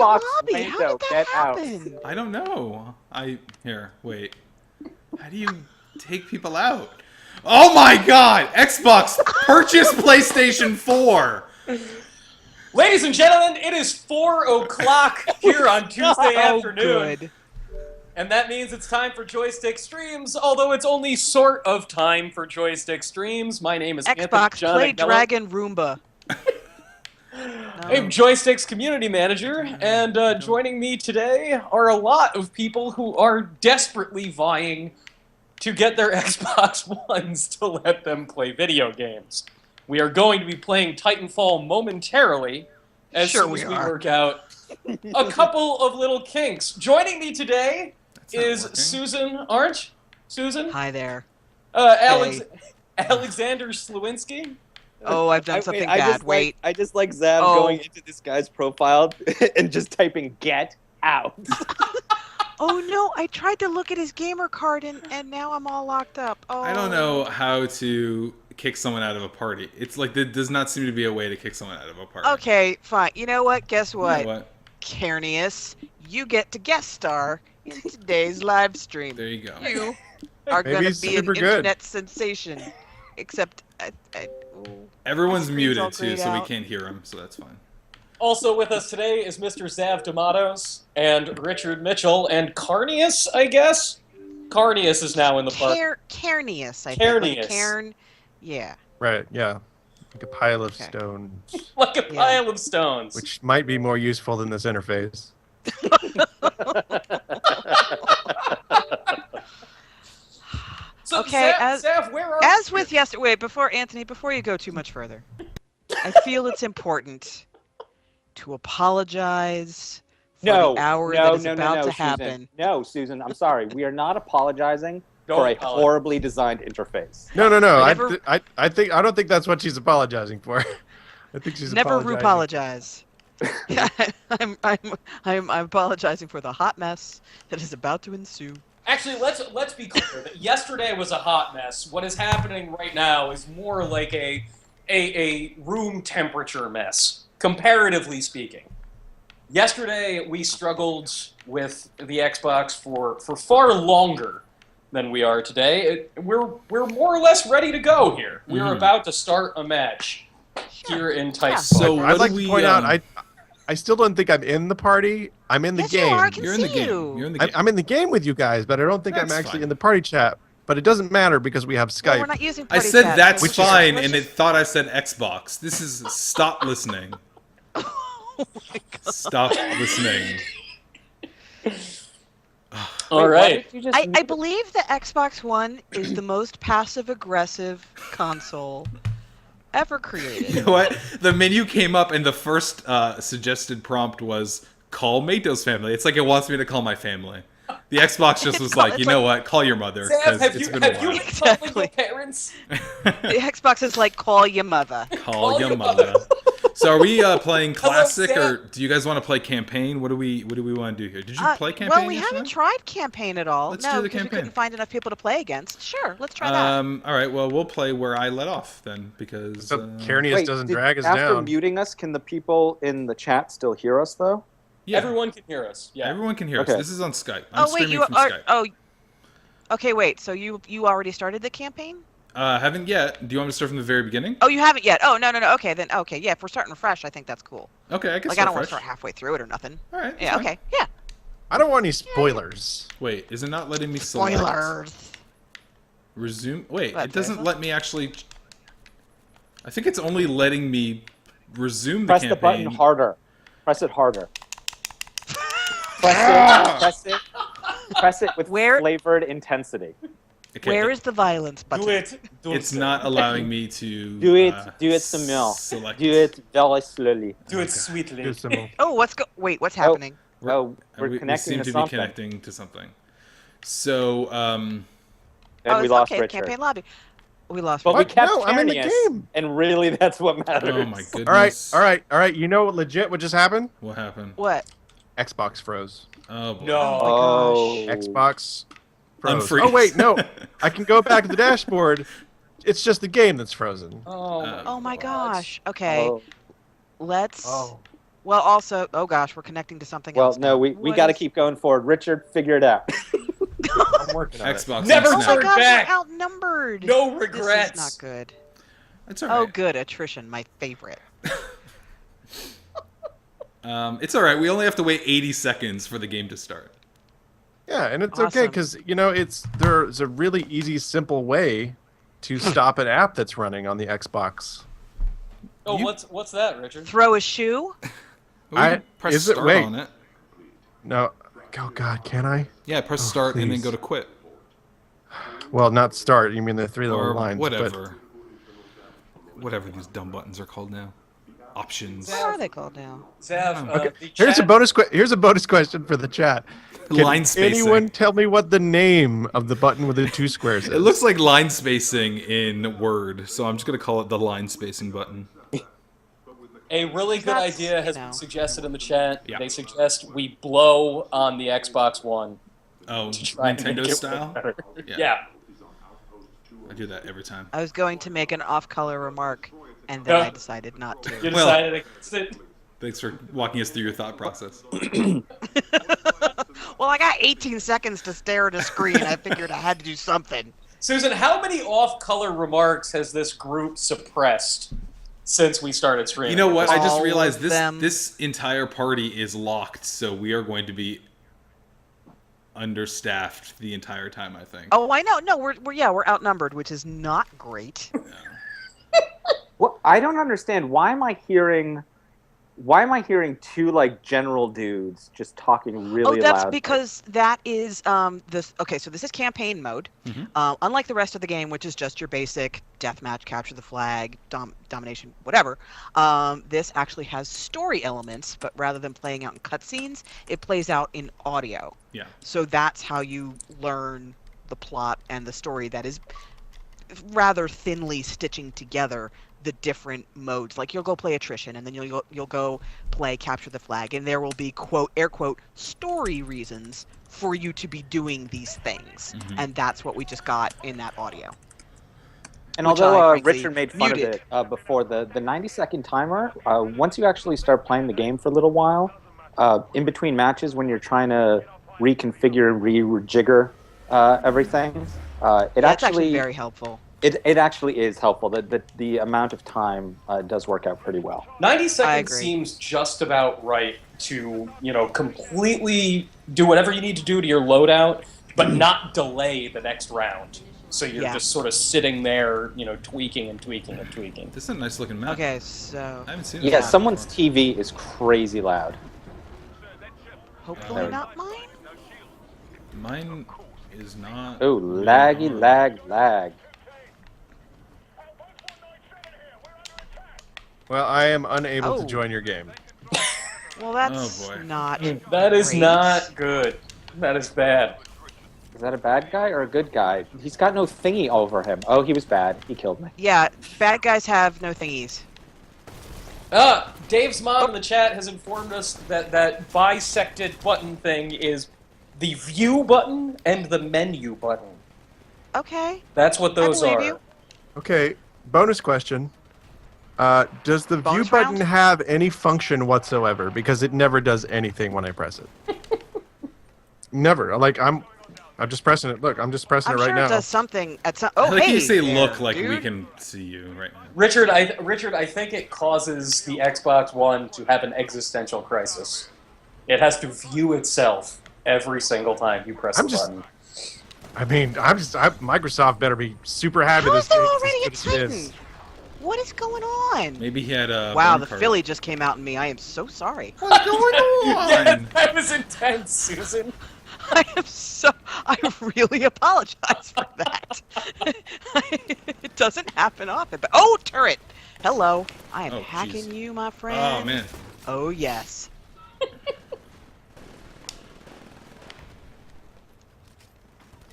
Xbox lobby. How window, did that get out. happen? I don't know. Here, wait. How do you take people out? Oh my god! Xbox, purchase PlayStation 4! Ladies and gentlemen, it is 4 o'clock here on Tuesday afternoon. Good. And that means it's time for Joystiq Streams, although it's only sort of time for Joystiq Streams. My name is Anthony Xbox, John play Agnello. Dragon Roomba. I'm Joystiq's community manager, and joining me today are a lot of people who are desperately vying to get their Xbox Ones to let them play video games. We are going to be playing Titanfall momentarily, as soon as we work out a couple of little kinks. Joining me today is Susan Arndt. Susan? Hi there. Alexander Slewinski. Oh, I've done something bad. Wait. I just like Zav going into this guy's profile and just typing "get out." Oh no, I tried to look at his gamer card and now I'm all locked up. Oh. I don't know how to kick someone out of a party. It's like there does not seem to be a way to kick someone out of a party. Okay, fine. You know what? Guess what? You know what? Carnius, you get to guest star in today's live stream. There you go. You are going to be an internet sensation. Except, Everyone's muted all too, grayed so we out. can't hear him, so that's fine. Also with us today is Mr. Zav D'Amatos and Richard Mitchell and Carnius, I guess? Carnius is now in the park. Carnius, I think. Carnius. Like Cairn, yeah. Right, yeah. Like a pile of stones. Like a pile of stones. Which might be more useful than this interface. So, Okay, Zav, where are As you? with yesterday, wait, before you go too much further, I feel it's important to apologize for the hour that is about to happen. No, Susan, I'm sorry. We are not apologizing Don't for a apologize. horribly designed interface. No. Never- I don't think that's what she's apologizing for. I think she's Never apologizing. apologize. I'm apologizing for the hot mess that is about to ensue. Actually, let's be clear. That yesterday was a hot mess. What is happening right now is more like a room temperature mess, comparatively speaking. Yesterday, we struggled with the Xbox for far longer than we are today. We're more or less ready to go here. We're about to start a match here in Titanfall. So what I'd like do to we, point out, I still don't think I'm in the party. I'm in the Yes, game. you are. I can You're in the see game. you. You're in the game. I'm in the game with you guys, but I don't think That's I'm actually fine. in the party chat. But it doesn't matter because we have Skype. Well, we're not using I party said chat, that's so- fine, Let's and it just- thought I said Xbox. This is stop listening. Oh my God. Stop listening. All right. I believe the Xbox One is the most passive-aggressive console ever created. You know what? The menu came up, and the first suggested prompt was call Mato's family. It's like it wants me to call my family. The Xbox just was like, you know what? Call your mother. Zav, 'cause have it's you been a been while. calling your Exactly. parents? The Xbox is like, call your mother. Call your mother. So are we playing Hello, classic, Zav. or do you guys want to play campaign? What do we want to do here? Did you play campaign? Well, we yesterday? haven't tried campaign at all. Let's no, do the because we campaign. couldn't find enough people to play against. Sure, let's try that. All right. Well, we'll play where I let off then, because So Carnius Wait, doesn't drag us after down. muting us, can the people in the chat still hear us, though? yeah, Everyone can hear us. Yeah. everyone can hear Okay. us. This is on Skype. I'm Oh wait, streaming you from are. Skype. Oh, okay. Wait. So you already started the campaign? Haven't yet. Do you want me to start from the very beginning? Oh, you haven't yet. Oh no. Okay then. Okay, yeah. If we're starting fresh, I think that's cool. Okay, I can Like I start don't want to fresh. start halfway through it or nothing. All right. Yeah. fine. Okay. Yeah. I don't want any spoilers. Wait, is it not letting me select? Spoilers. Resume. Wait, What, it doesn't Tesla? let me actually. I think it's only letting me resume the Press campaign. the button harder. Press it harder. Press it with Where- flavored intensity. Okay, Where is the violence button? Do it. Do It's it. not allowing me to. Do it Samil. Select. Do it very slowly. Do it sweetly. Too simple. Oh, wait. What's happening? Oh, we're we connecting seem to to something. be connecting to something. So, And oh, we it's lost okay. Richard. Campaign lobby. We lost. But we What? kept No, I'm in the Carnius, game. and really that's what matters. oh my goodness. All right. You know what legit what just happened? What happened? What? Xbox froze. Oh boy. No. Oh. Xbox froze. Unfreeze. Oh wait, no. I can go back to the dashboard. It's just the game that's frozen. Oh. Oh my gosh. Okay. Oh. Let's. Oh. Well, also, oh gosh, we're connecting to something Well, else. no, now. we What got to is- keep going forward. Richard, figure it out. I'm working on it. Xbox. Never on Oh Snap. my turn gosh, back. we're outnumbered. No This regrets. is not good. It's alright. Oh, good, attrition, my favorite. It's alright. We only have to wait 80 seconds for the game to start. Yeah, and it's okay Awesome. because there's a really easy, simple way to stop an app that's running on the Xbox. Oh, You- what's that, Richard? Throw a shoe? We can press is it- start wait. on it. No, oh God, can I? Yeah, press start and then please. go to quit. Well, not start. You mean the three little Or lines? whatever. Whatever these dumb buttons are called now. Options. What are they called now? Zav, But, okay, the here's a chat- bonus question for the chat. Can Line spacing. anyone tell me what the name of the button with the two squares is? It looks like line spacing in Word, so I'm just gonna call it the line spacing button. A really good That's, idea has you know. been suggested in the chat. Yeah. They suggest we blow on the Xbox One. Oh, to try and make Nintendo it style? better. Yeah. Yeah. I do that every time. I was going to make an off-color remark, and then Yeah. I decided not to. You Well- decided against it. Thanks for walking us through your thought process. Well, I got 18 seconds to stare at a screen. I figured I had to do something. Susan, how many off-color remarks has this group suppressed since we started streaming? You know what? I just All realized of this them. this entire party is locked, so we are going to be understaffed the entire time, I think. Oh, I know. No, we're outnumbered, which is not great. Well, I don't understand. Why am I hearing two like general dudes just talking really Oh, that's loud? because that is this. Okay, so this is campaign mode. Mhm. Unlike the rest of the game, which is just your basic deathmatch, capture the flag, domination, whatever. This actually has story elements, but rather than playing out in cutscenes, it plays out in audio. Yeah. So that's how you learn the plot and the story that is rather thinly stitching together the different modes. Like you'll go play attrition, and then you'll go play capture the flag, and there will be quote air quote story reasons for you to be doing these things, Mhm. and that's what we just got in that audio. And which although I, frankly, Richard made fun muted. of it before, the 90-second timer, once you actually start playing the game for a little while, in between matches when you're trying to reconfigure and rejigger everything, That's actually very helpful. It actually is helpful. The amount of time does work out pretty well. 90 I seconds agree. seems just about right to, completely do whatever you need to do to your loadout, but not delay the next round. So you're Yeah. just sort of sitting there, tweaking and tweaking and tweaking. This is a nice looking map. Okay, so I haven't seen Yeah, this someone's before. TV is crazy loud. hopefully not mine. Mine is not. Oh, laggy, lag. Well, I am unable to Oh. join your game. Well, that's Oh, boy. not. That is great. not good. That is bad. Is that a bad guy or a good guy? He's got no thingy over him. Oh, he was bad. He killed me. Yeah, bad guys have no thingies. Dave's mom in the chat has informed us that bisected button thing is the view button and the menu button. Okay. That's what those believe are. you. Okay, bonus question. Does the view Bonus button round? have any function whatsoever? Because it never does anything when I press it. Never. Like I'm just pressing it. Look, I'm just pressing I'm it right sure now. it does something at some. I Oh, like hey, you say there, look like we dude. can see you right now. Richard, I think it causes the Xbox One to have an existential crisis. It has to view itself every single time you press I'm the just- button. I mean, Microsoft better be super happy How this is there game's already a as good as it Titan? is. What is going on? Maybe he had a. Wow, burn the card. Philly just came out in me. I am so sorry. What's going Yeah, on? that was intense, Susan. I really apologize for that. It doesn't happen often. But oh, turret! Hello, I am Oh, hacking jeez. you, my friend. Oh man. Oh yes.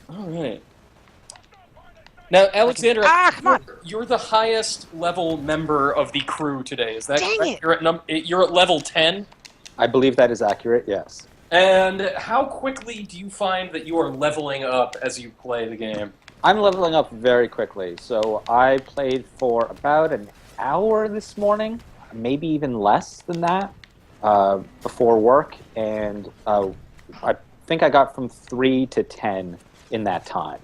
All right. Now, Alexander, Come on. you're the highest level member of the crew today. Is that Dang correct? it. You're at level 10. I believe that is accurate. Yes. And how quickly do you find that you are leveling up as you play the game? I'm leveling up very quickly. So I played for about an hour this morning, maybe even less than that. before work, and I think I got from 3 to 10 in that time.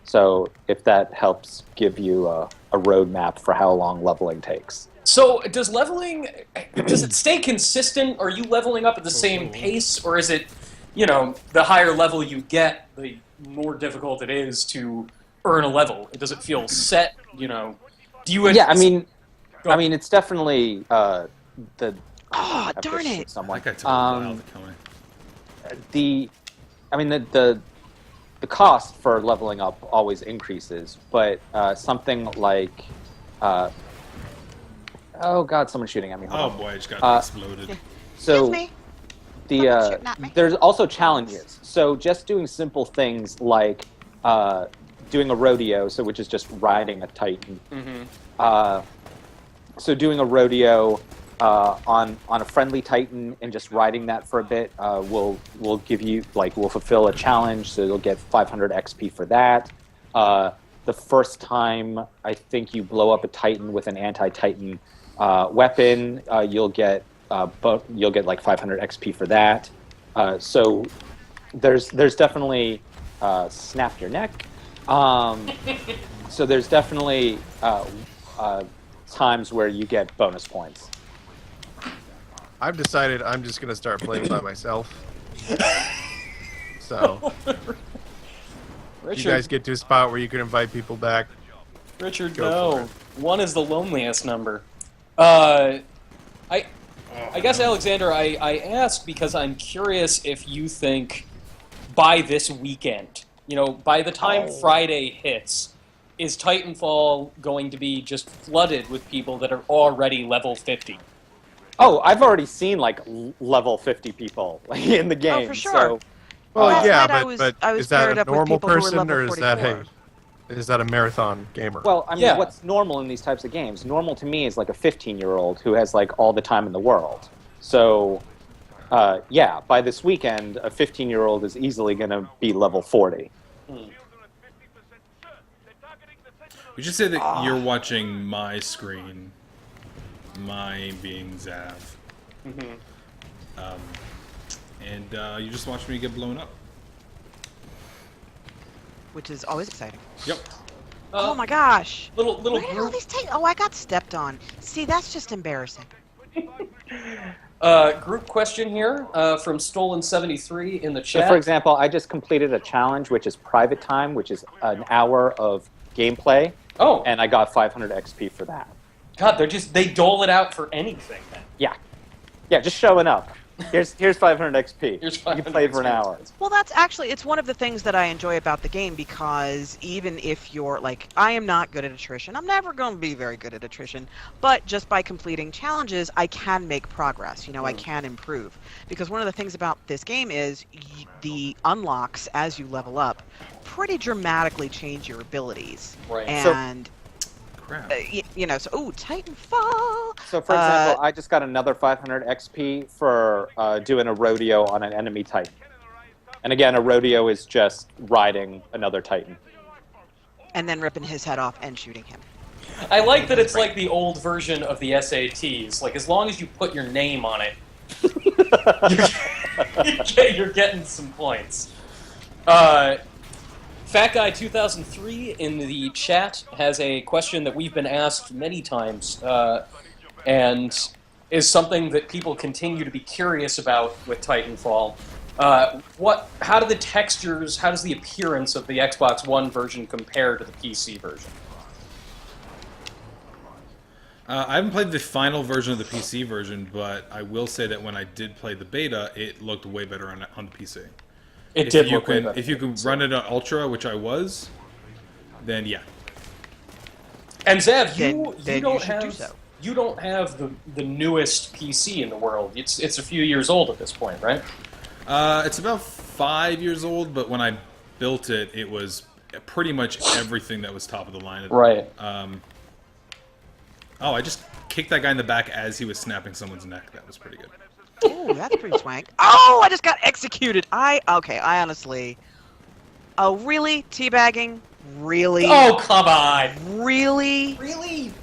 So if that helps give you a roadmap for how long leveling takes. So does it stay consistent? Are you leveling up at the same pace, or is it, the higher level you get, the more difficult it is to earn a level? Does it feel set? Do you? Yeah, I mean, it's definitely the. Oh, darn it! That guy took a while to kill me. The cost for leveling up always increases, but something like, oh god, someone's shooting at me. Hold on. Boy, I just got exploded. So me. there's also challenges. So just doing simple things like doing a rodeo, which is just riding a Titan. Mm-hmm. So doing a rodeo on a friendly Titan and just riding that for a bit will give you will fulfill a challenge. So you'll get 500 XP for that. The first time I think you blow up a Titan with an anti-Titan weapon, you'll get like 500 XP for that. So there's definitely snap your neck. So there's definitely times where you get bonus points. I've decided I'm just going to start playing by myself. So, Richard, you guys get to a spot where you can invite people back. Richard, Go for no. 1 is the loneliest number. I guess, Alexander, I asked because I'm curious if you think by this weekend, by the time Friday hits, is Titanfall going to be just flooded with people that are already level 50? Oh, I've already seen level 50 people in the game. Oh, for sure. So, Well, yeah, night but I was is that paired a up with normal people who were person, level or is that a marathon gamer? well, I mean, Yeah. what's normal in these types of games? Normal to me is like a 15-year-old who has all the time in the world. So, yeah, by this weekend, a 15-year-old is easily going to be level 40. We should say that you're watching my screen, mine being Zav. Mm-hmm. And you just watched me get blown up. Which is always exciting. Yep. Oh my gosh! Little Where did all group, these Titans? Oh, I got stepped on. See, that's just embarrassing. group question here from Stolen73 in the So, chat. for example, I just completed a challenge, which is private time, which is an hour of gameplay, Oh, and I got 500 XP for that. God, they dole it out for anything then. Yeah, just showing up. Here's 500 XP. Here's You 500 can play for an hour. Well, it's one of the things that I enjoy about the game, because even if you're I am not good at attrition. I'm never going to be very good at attrition, but just by completing challenges, I can make progress. I can improve. Because one of the things about this game is the unlocks as you level up pretty dramatically change your abilities. Right. And Crap. so Titanfall. So, for example, I just got another 500 XP for doing a rodeo on an enemy Titan. And again, a rodeo is just riding another Titan. And then ripping his head off and shooting him. I like that it's like the old version of the SATs. As long as you put your name on it, you're getting some points. Fat Guy 2003 in the chat has a question that we've been asked many times, and is something that people continue to be curious about with Titanfall. How do the textures, how does the appearance of the Xbox One version compare to the PC version? I haven't played the final version of the PC version, but I will say that when I did play the beta, it looked way better on the PC. It did look way better. If you can run it on Ultra, which I was, then yeah. And Zev, Then you should do so. You don't have the newest PC in the world. It's a few years old at this point, right? It's about 5 years old, but when I built it, it was pretty much everything that was top of the line. Right. I just kicked that guy in the back as he was snapping someone's neck. That was pretty good. Oh, that's pretty swank. Oh, I just got executed. I honestly... Oh, really? Teabagging? Really? Oh, come on! Really? Really?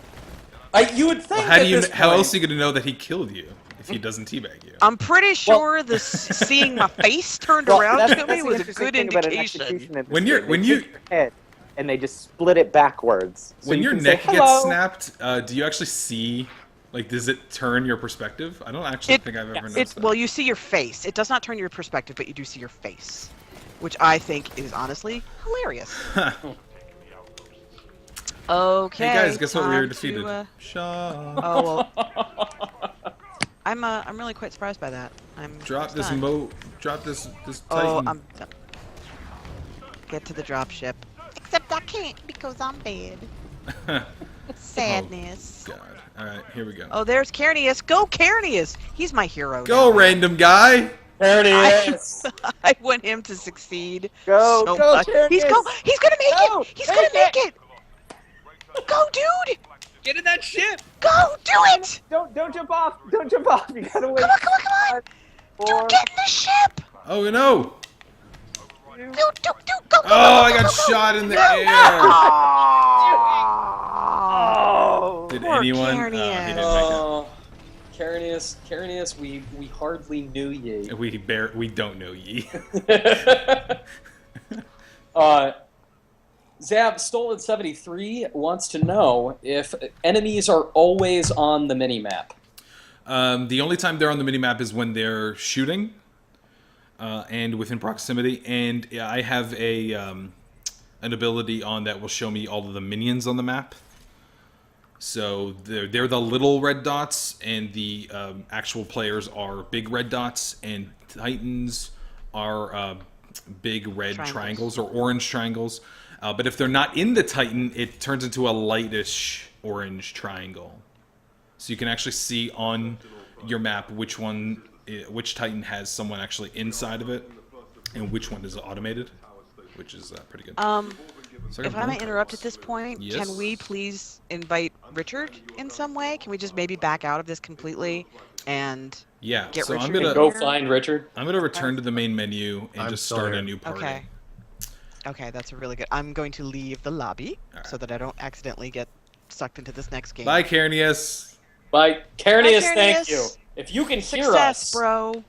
You would think Well, at this how point- else are you going to know that he killed you? if he doesn't teabag you. I'm pretty sure seeing my face turned around that's to me the was a interesting good thing about an indication. execution in this When game. you're- They when take you- your head and they just split it backwards. So When you your can say, neck gets "Hello." snapped, do you actually see? Like, does it turn your perspective? I don't actually think I've ever noticed that. Well, you see your face. It does not turn your perspective, but you do see your face, which I think is honestly hilarious. Okay. Hey guys, guess what? We were time defeated. to, Shaw. oh well. I'm really quite surprised by that. Drop this stunned. Drop this Oh, Titan. I'm done. Get to the drop ship. Except I can't because I'm dead. Sadness. Oh, God. All right, here we go. Oh, there's Carnius. Go Carnius. He's my hero. Go, now. random guy. There it is. I want him to succeed. Go, so go, much. Carnius. He's gonna make Go, it. He's gonna make it. Go, dude. Get in that ship! Go, do it. Don't jump off. Don't jump off. You gotta wait. Come on. Dude, get in the ship. Oh no! Dude, go. Oh, I got shot in the air. Oh. Did Poor anyone? Carnius. He didn't make Oh, Carnius, we hardly knew ye. it. We don't know ye. Zab Stolen 73 wants to know if enemies are always on the minimap. The only time they're on the minimap is when they're shooting, and within proximity. And I have an ability on that will show me all of the minions on the map. So they're the little red dots, and the actual players are big red dots, and Titans are big red triangles or orange triangles. But if they're not in the Titan, it turns into a lightish orange triangle. So you can actually see on your map which Titan has someone actually inside of it, and which one is automated, which is pretty good. If I may interrupt at this point, Yes? can we please invite Richard in some way? Can we just maybe back out of this completely and Yeah, get so I'm Richard gonna Go find Richard. return to the main menu and I'm just start sorry. a new party. Okay. Okay, that's a really good. I'm going to leave the lobby Alright. so that I don't accidentally get sucked into this next game. Bye, Carnius. Bye, Carnius, Bye, thank Carnius. you. If you can hear Success, us, bro.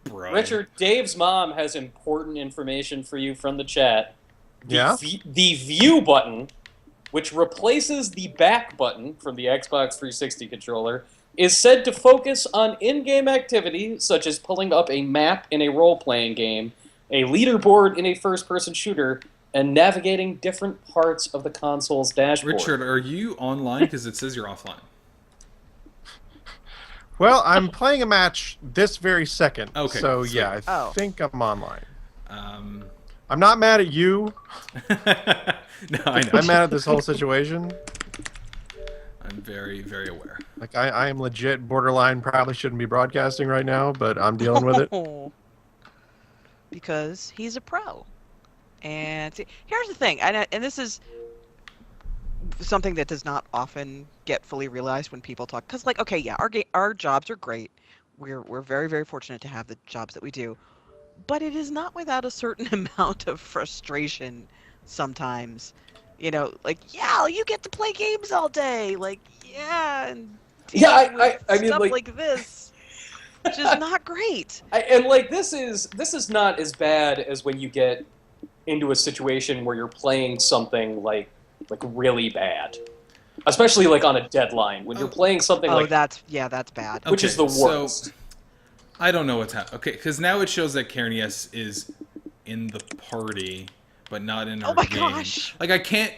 Bro. Richard, Dave's mom has important information for you from the chat. Yeah? The view button, which replaces the back button from the Xbox 360 controller, is said to focus on in-game activity, such as pulling up a map in a role-playing game, a leaderboard in a first-person shooter, and navigating different parts of the console's dashboard. Richard, are you online? Because it says you're offline. Well, I'm playing a match this very second. Okay, So, sweet. yeah, I Oh. think I'm online. Um, I'm not mad at you. no, I know. I'm mad at this whole situation. I'm very, very aware. Like, I am legit borderline, probably shouldn't be broadcasting right now, but I'm dealing with it. Because he's a pro. And see, here's the thing, and this is something that does not often get fully realized when people talk. Because, like, okay, yeah, our jobs are great. We're very, very fortunate to have the jobs that we do. But it is not without a certain amount of frustration sometimes. You know, like, yeah, you get to play games all day. Like, yeah, and Yeah, deal with I mean, stuff like this, which is not great. And like this is not as bad as when you get into a situation where you're playing something like really bad, especially like on a deadline when you're playing something like that's bad. which is the Okay, so- worst. I don't know what's happening. Okay, because now it shows that Carnius is in the party, but not in our Oh my game. gosh. Like, I can't...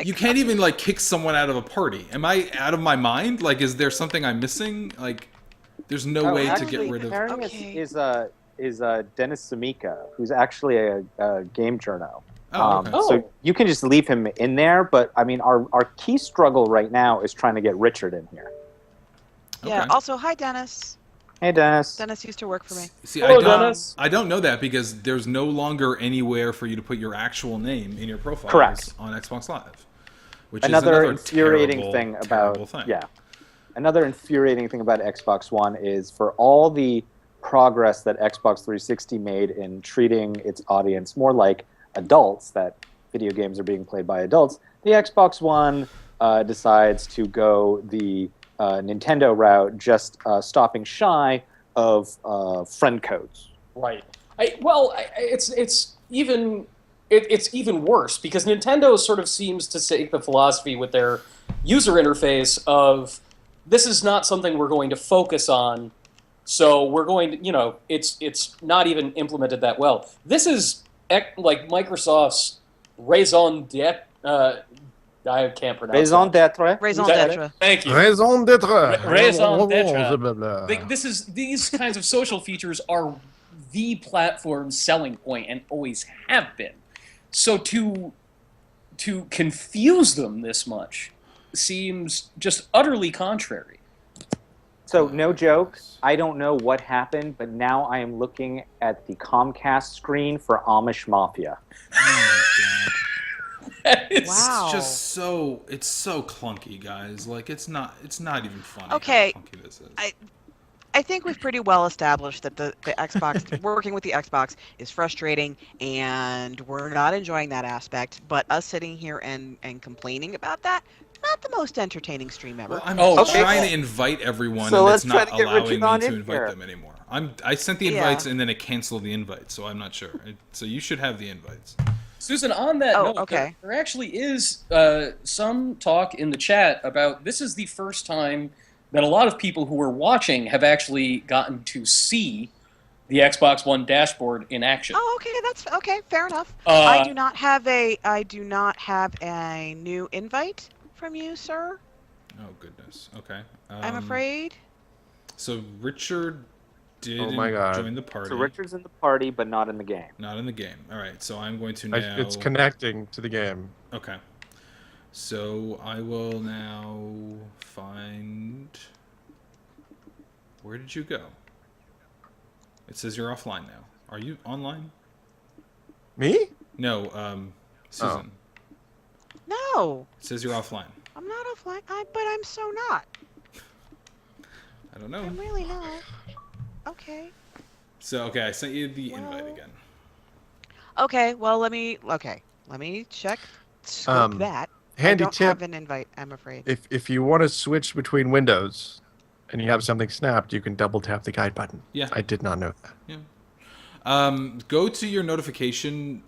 You can't even, like, kick someone out of a party. Am I out of my mind? Like, is there something I'm missing? Like, there's no way to get rid of... Carnius Okay. is Dennis Samika, who's actually a game journo. Oh, okay. So you can just leave him in there, but I mean, our key struggle right now is trying to get Richard in here. Yeah. Okay. Also, hi, Dennis. Hey, Dennis. Dennis used to work for me. See, Hello, I don't, Dennis. I don't know that because there's no longer anywhere for you to put your actual name in your profile Correct. on Xbox Live. Which Another is another infuriating terrible, thing terrible about thing. yeah. Another infuriating thing about Xbox One is for all the progress that Xbox 360 made in treating its audience more like adults, that video games are being played by adults, the Xbox One decides to go the Nintendo route, just stopping shy of friend codes. Right. It's even worse because Nintendo sort of seems to take the philosophy with their user interface of this is not something we're going to focus on, so we're going to, it's not even implemented that well. This is like Microsoft's raison d'etre. I can't pronounce Raison d'etre. Raison d'etre. Thank you. Raison d'être. Raison d'etre. Blah. These kinds of social features are the platform's selling point and always have been. So to confuse them this much seems just utterly contrary. So no joke, I don't know what happened, but now I am looking at the Comcast screen for Amish Mafia. Oh, God. It's Wow. Just so it's so clunky, guys. Like it's not even funny. Okay, How clunky this is. I think we've pretty well established that the Xbox, working with the Xbox is frustrating, and we're not enjoying that aspect. But us sitting here and complaining about that, not the most entertaining stream ever. Well, I'm okay. trying to invite everyone, So and let's it's try not to get allowing Richard me on to in invite here. them anymore. I sent the Yeah. invites and then it canceled the invites, so I'm not sure. So you should have the invites. Susan, on that Oh, note, okay. there actually is some talk in the chat about this is the first time that a lot of people who are watching have actually gotten to see the Xbox One dashboard in action. Oh, okay, that's okay. Fair enough. Uh, I do not have a new invite from you, sir. Oh goodness. Okay. I'm afraid. So Richard did Oh my God. join the party. So Richard's in the party, but not in the game. Not in the game. All right. So I'm going to now. It's connecting to the game. Okay. So I will now find. Where did you go? It says you're offline now. Are you online? Me? No, Susan. No, It says you're offline. I'm not offline. But I'm so not. I don't know. I'm really not. Okay. So okay, I sent you the invite Well- again. Okay. Well, let me check. Scope that. Handy I don't tip. have an invite, I'm afraid. If you want to switch between windows and you have something snapped, you can double tap the guide button. Yeah. I did not know that. Yeah. Go to your notification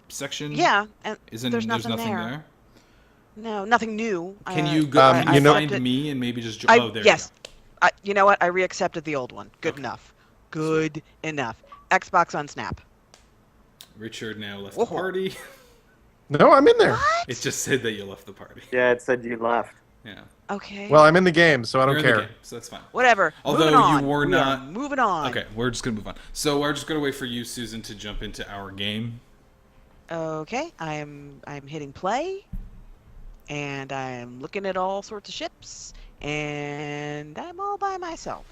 section. Yeah, and Isn't there's there's nothing nothing there. there? No, nothing new. Can you go? I- Can you you know- find me and maybe just? I, Oh, there. yes. You know what? I reaccepted the old one. Good enough. Good enough. Xbox on Snap. You go. Richard now left Whoa. the party. No, I'm in there. What? It just said that you left the party. Yeah, it said you left. Yeah. Okay. Well, I'm in the game, so I don't You're in the care. game, so that's fine. Whatever. Although moving on. you were We are not- moving on. Okay, we're just gonna move on. So we're just gonna wait for you, Susan, to jump into our game. Okay. I'm hitting play, and I'm looking at all sorts of ships, and I'm all by myself.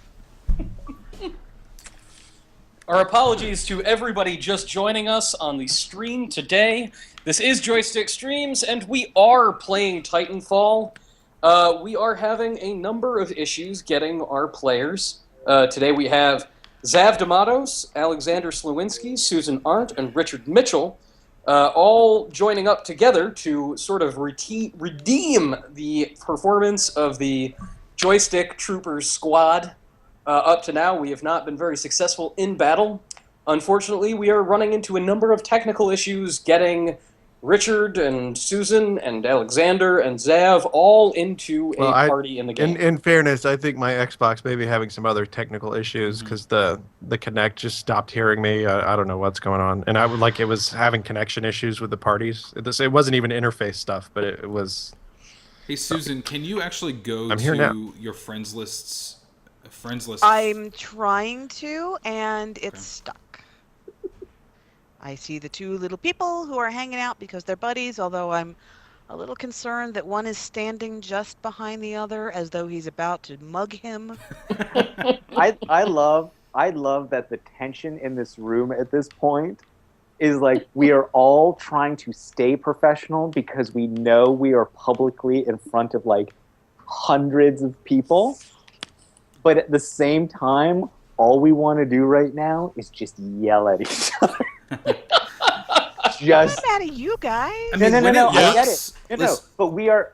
Our apologies to everybody just joining us on the stream today. This is Joystiq Streams, and we are playing Titanfall. We are having a number of issues getting our players. Today we have Zav D'Amatos, Alexander Slawinski, Susan Arndt, and Richard Mitchell, all joining up together to sort of redeem the performance of the Joystiq Troopers squad. Up to now, we have not been very successful in battle. Unfortunately, we are running into a number of technical issues getting Richard and Susan and Alexander and Zav all into Well, a party in the game. In fairness, I think my Xbox may be having some other technical issues because the Kinect just stopped hearing me. I don't know what's going on, and it was having connection issues with the parties. It wasn't even interface stuff, but it was. Hey, Susan, can you actually go I'm here to now. your friends list? I'm trying to, and it's stuck. I see the two little people who are hanging out because they're buddies, although I'm a little concerned that one is standing just behind the other as though he's about to mug him. I love that the tension in this room at this point is like we are all trying to stay professional because we know we are publicly in front of like hundreds of people. But at the same time, all we want to do right now is just yell at each other. I'm just not mad at you guys. I mean, no, when no, it I get works, it. No, listen- but we are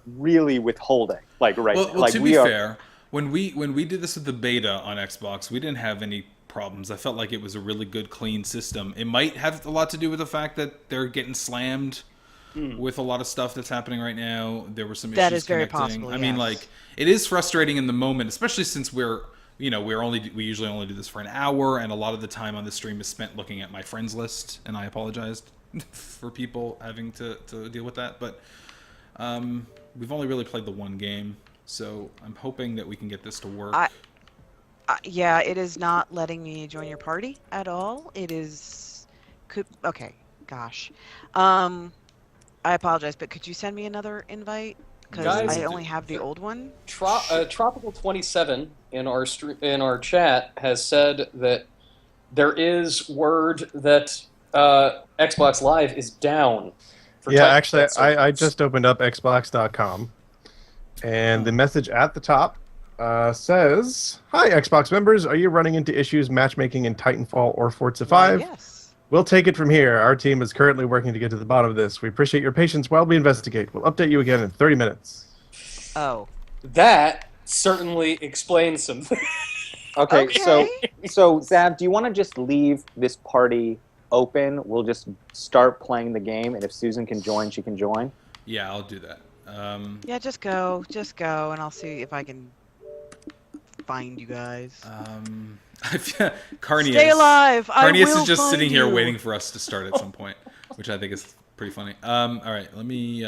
really withholding like right now. Well, Like to we be are. fair, when we did this with the beta on Xbox, we didn't have any problems. I felt like it was a really good, clean system. It might have a lot to do with the fact that they're getting slammed with a lot of stuff that's happening right now. There were some That issues is very connecting. possible, I mean, yes. like, it is frustrating in the moment, especially since we usually only do this for an hour, and a lot of the time on the stream is spent looking at my friends list, and I apologized for people having to deal with that. But we've only really played the one game, so I'm hoping that we can get this to work. Yeah, it is not letting me join your party at all. It is... Okay, gosh. I apologize, but could you send me another invite? Because Guys, I only have the old one. Tropical 27 in our chat has said that there is word that Xbox Live is down. For Yeah, Titanfall actually, I servers. just opened up Xbox.com, and the message at the top says, "Hi, Xbox members. Are you running into issues matchmaking in Titanfall or Forza 5? Yes. We'll take it from here. Our team is currently working to get to the bottom of this. We appreciate your patience while we investigate. We'll update you again in 30 minutes." Oh. That certainly explains some things. Okay, Okay. so Zab, do you want to just leave this party open? We'll just start playing the game, and if Susan can join, she can join. Yeah, I'll do that. Yeah, just go, and I'll see if I can find you guys. Carnius. Stay alive. I Carnius will is just find sitting here you. waiting for us to start at some point, which I think is pretty funny. All right, let me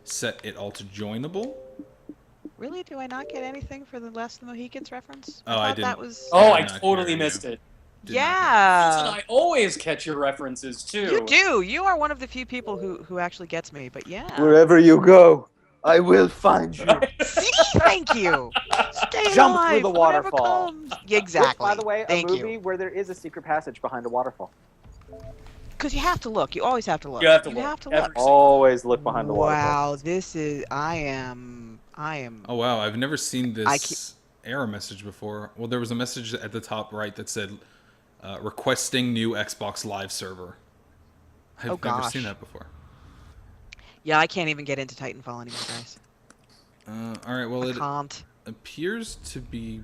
set it all to joinable. Really? Do I not get anything for the Last of the Mohicans reference? Oh, I thought didn't. that was. Oh, I Did not totally hear missed you. it. Did not Yeah. Susan, I always catch your references too. You do. You are one of the few people who actually gets me. But yeah. Wherever you go, I will find you. See, thank you. Stay Jump alive, through the whatever waterfall. comes. Yeah, exactly. By the way, thank a movie you. where there is a secret passage behind a waterfall. Because you have to look. You always have to look. You have to You look. have to Every look. single- Always look behind the waterfall. Wow, this is. I am. Oh wow, I've never seen I this error message before. Well, there was a message at the top right that said requesting new Xbox Live server. I've Oh, never gosh. seen that before. Yeah, I can't even get into Titanfall anymore, guys. All right, well I it can't. appears to be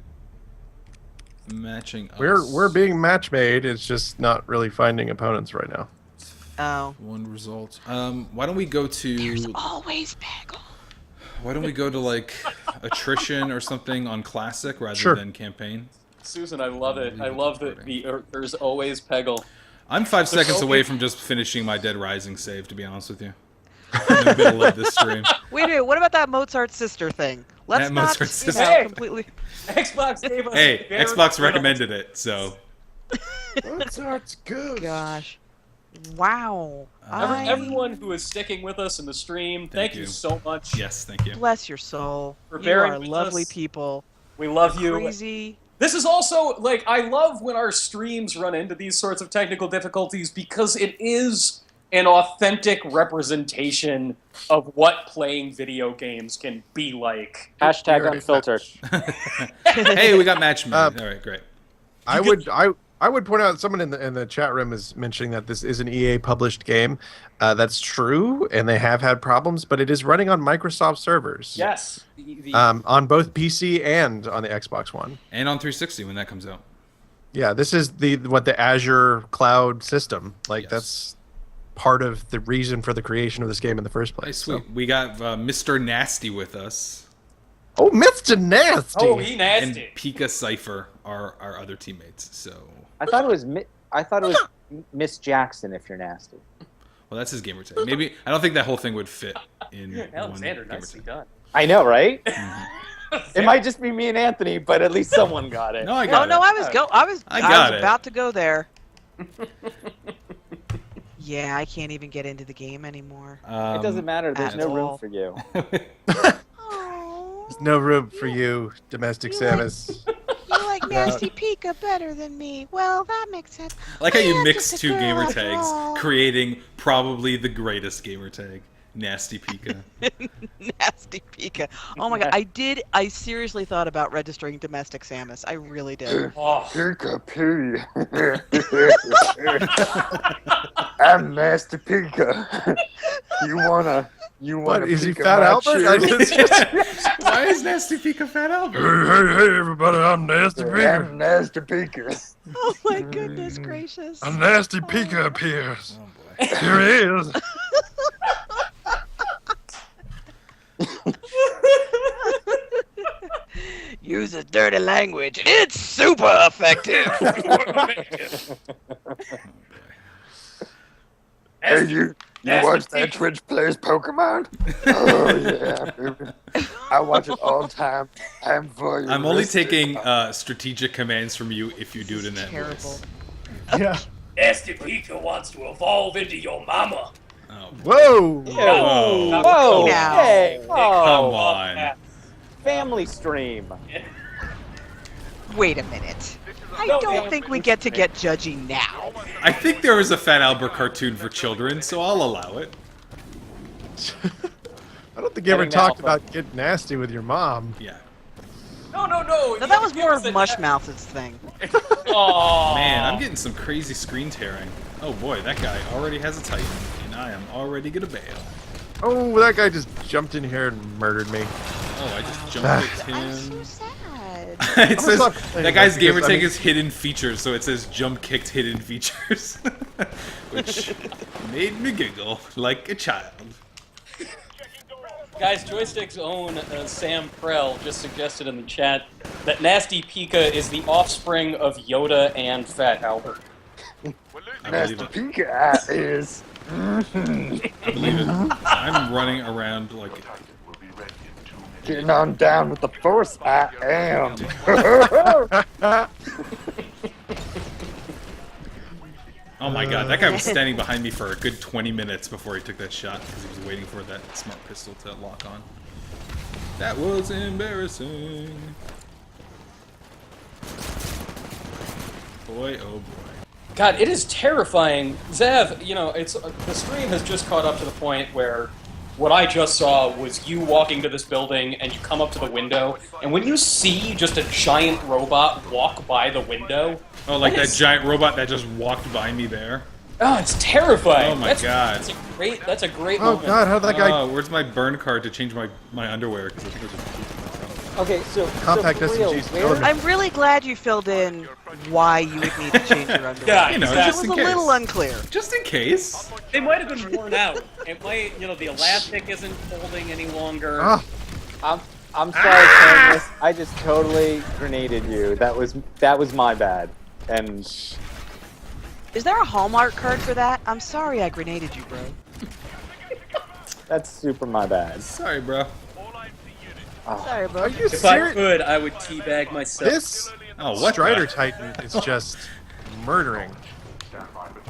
matching us. We're being match made. It's just not really finding opponents right now. Oh. One result. Why don't we go There's to always Peggle. why don't we go to like attrition or something on classic rather Sure. than campaign? Susan, I love it. I love that there's always Peggle. I'm 5 seconds okay. away from just finishing my Dead Rising save, to be honest with you. In the middle of this stream. Wait a minute, what about that Mozart sister thing? Let's That not Mozart you sister. know, Hey! completely. Xbox gave us. Hey, very Xbox good- recommended it, so Mozart's good. Gosh. Wow. Everyone who is sticking with us in the stream, thank you you. so much. yes, thank you. Bless your soul. For You bearing are with lovely us. people. We love you. Crazy. This is also, like, I love when our streams run into these sorts of technical difficulties because it is an authentic representation of what playing video games can be like. Hashtag Very unfiltered. Hey, we got match made. All right, great. I would point out someone in the chat room is mentioning that this is an EA published game. That's true, and they have had problems, but it is running on Microsoft servers. Yes. On both PC and on the Xbox One. And on 360 when that comes out. Yeah, this is the Azure cloud system. Like Yes. that's part of the reason for the creation of this game in the first Hey, place. sweet. We got Mr. Nasty with us. Oh, Mr. Nasty. Oh, he And nasty. Pika Cypher are our other teammates. So, I thought it was Miss Jackson. If you're nasty. well, that's his gamer tag. Maybe I don't think that whole thing would fit in Alexander, one gamer nicely tag. done. I know, right? It might just be me and Anthony, but at least someone got it. No, I Oh got no, it. I was I got it. about to go there. Yeah, I can't even get into the game anymore. It doesn't matter. There's at no room all. for you. Oh, There's no room for you, domestic Samus. you like Nasty Pika better than me. Well, that makes sense. I like how I you am mix just a two girl gamer after tags, all. creating probably the greatest gamer tag Nasty Pika. Nasty Pika. Oh my god, I seriously thought about registering domestic Samus. I really did. Oh, Pika P. I'm Nasty Pika. You wanna What, is he Pika Fat my Albert? I shoes? just- Why is Nasty Pika Fat Albert? hey, everybody, I'm Nasty I'm Nasty Pika. Oh my goodness gracious. A Nasty Pika appears. Oh boy. Here he is. Uses dirty language. It's super effective. Hey, you Nasty watch that Pika. Twitch plays Pokemon? Oh yeah, baby. I watch it all the time. I'm for you. I'm only taking strategic commands from you if you do it in that Terrible. voice. Yeah. Nasty Pika wants to evolve into your mama. Oh, Whoa. whoa. Whoa! Now. Hey! Come Oh, on. family stream. Wait a minute. I No, don't think we get to get judgy now. I think there was a Fat Albert cartoon for children, so I'll allow it. I don't think you ever Getting talked alpha. about getting nasty with your mom. Yeah. No. No, that was more of Mushmouth's thing. Oh Man, I'm getting some crazy screen tearing. Oh boy, that guy already has a Titan, and I am already gonna bail. Oh, that guy just jumped in here and murdered me. Oh, I just jumped kicked I'm so him. sad. It says not complaining, that guy's because, gamer I tag mean- is hidden features, so it says jump kicked hidden features, which made me giggle like a child. Guys, Joystiq's own Sam Prell just suggested in the chat that Nasty Pika is the offspring of Yoda and Fat Albert. I Nasty believe it. Pika is. I believe it. I'm running around like Getting on down with the force, I am. oh my god, that guy was standing behind me for a good 20 minutes before he took that shot because he was waiting for that smart pistol to lock on. That was embarrassing. Boy, oh boy. God, it is terrifying. Zev, you know, it's the stream has just caught up to the point where what I just saw was you walking to this building and you come up to the window, and when you see just a giant robot walk by the window, Oh, like that is- giant robot that just walked by me there. oh, it's terrifying. Oh my God. That's a great Oh moment. god, how did that guy Oh, where's my burn card to change my underwear? Because I think I just pooped myself. Okay, so Compact so for real, SMGs where- killing me. I'm really glad you filled in why you would need to change your underwear. Yeah, You know, It just was in a case. little unclear. Just in case. They might have been worn out. It might, you know, the elastic isn't holding any longer. Ah, I'm sorry, Candace. I just totally grenaded you. That was my bad. And Is there a Hallmark card for that? I'm sorry I grenaded you, bro. that's super my bad. Sorry, bro. Oh, Sorry, bro. are you If I serious? could, I would teabag myself. This Oh, what Strider the? Titan is just murdering.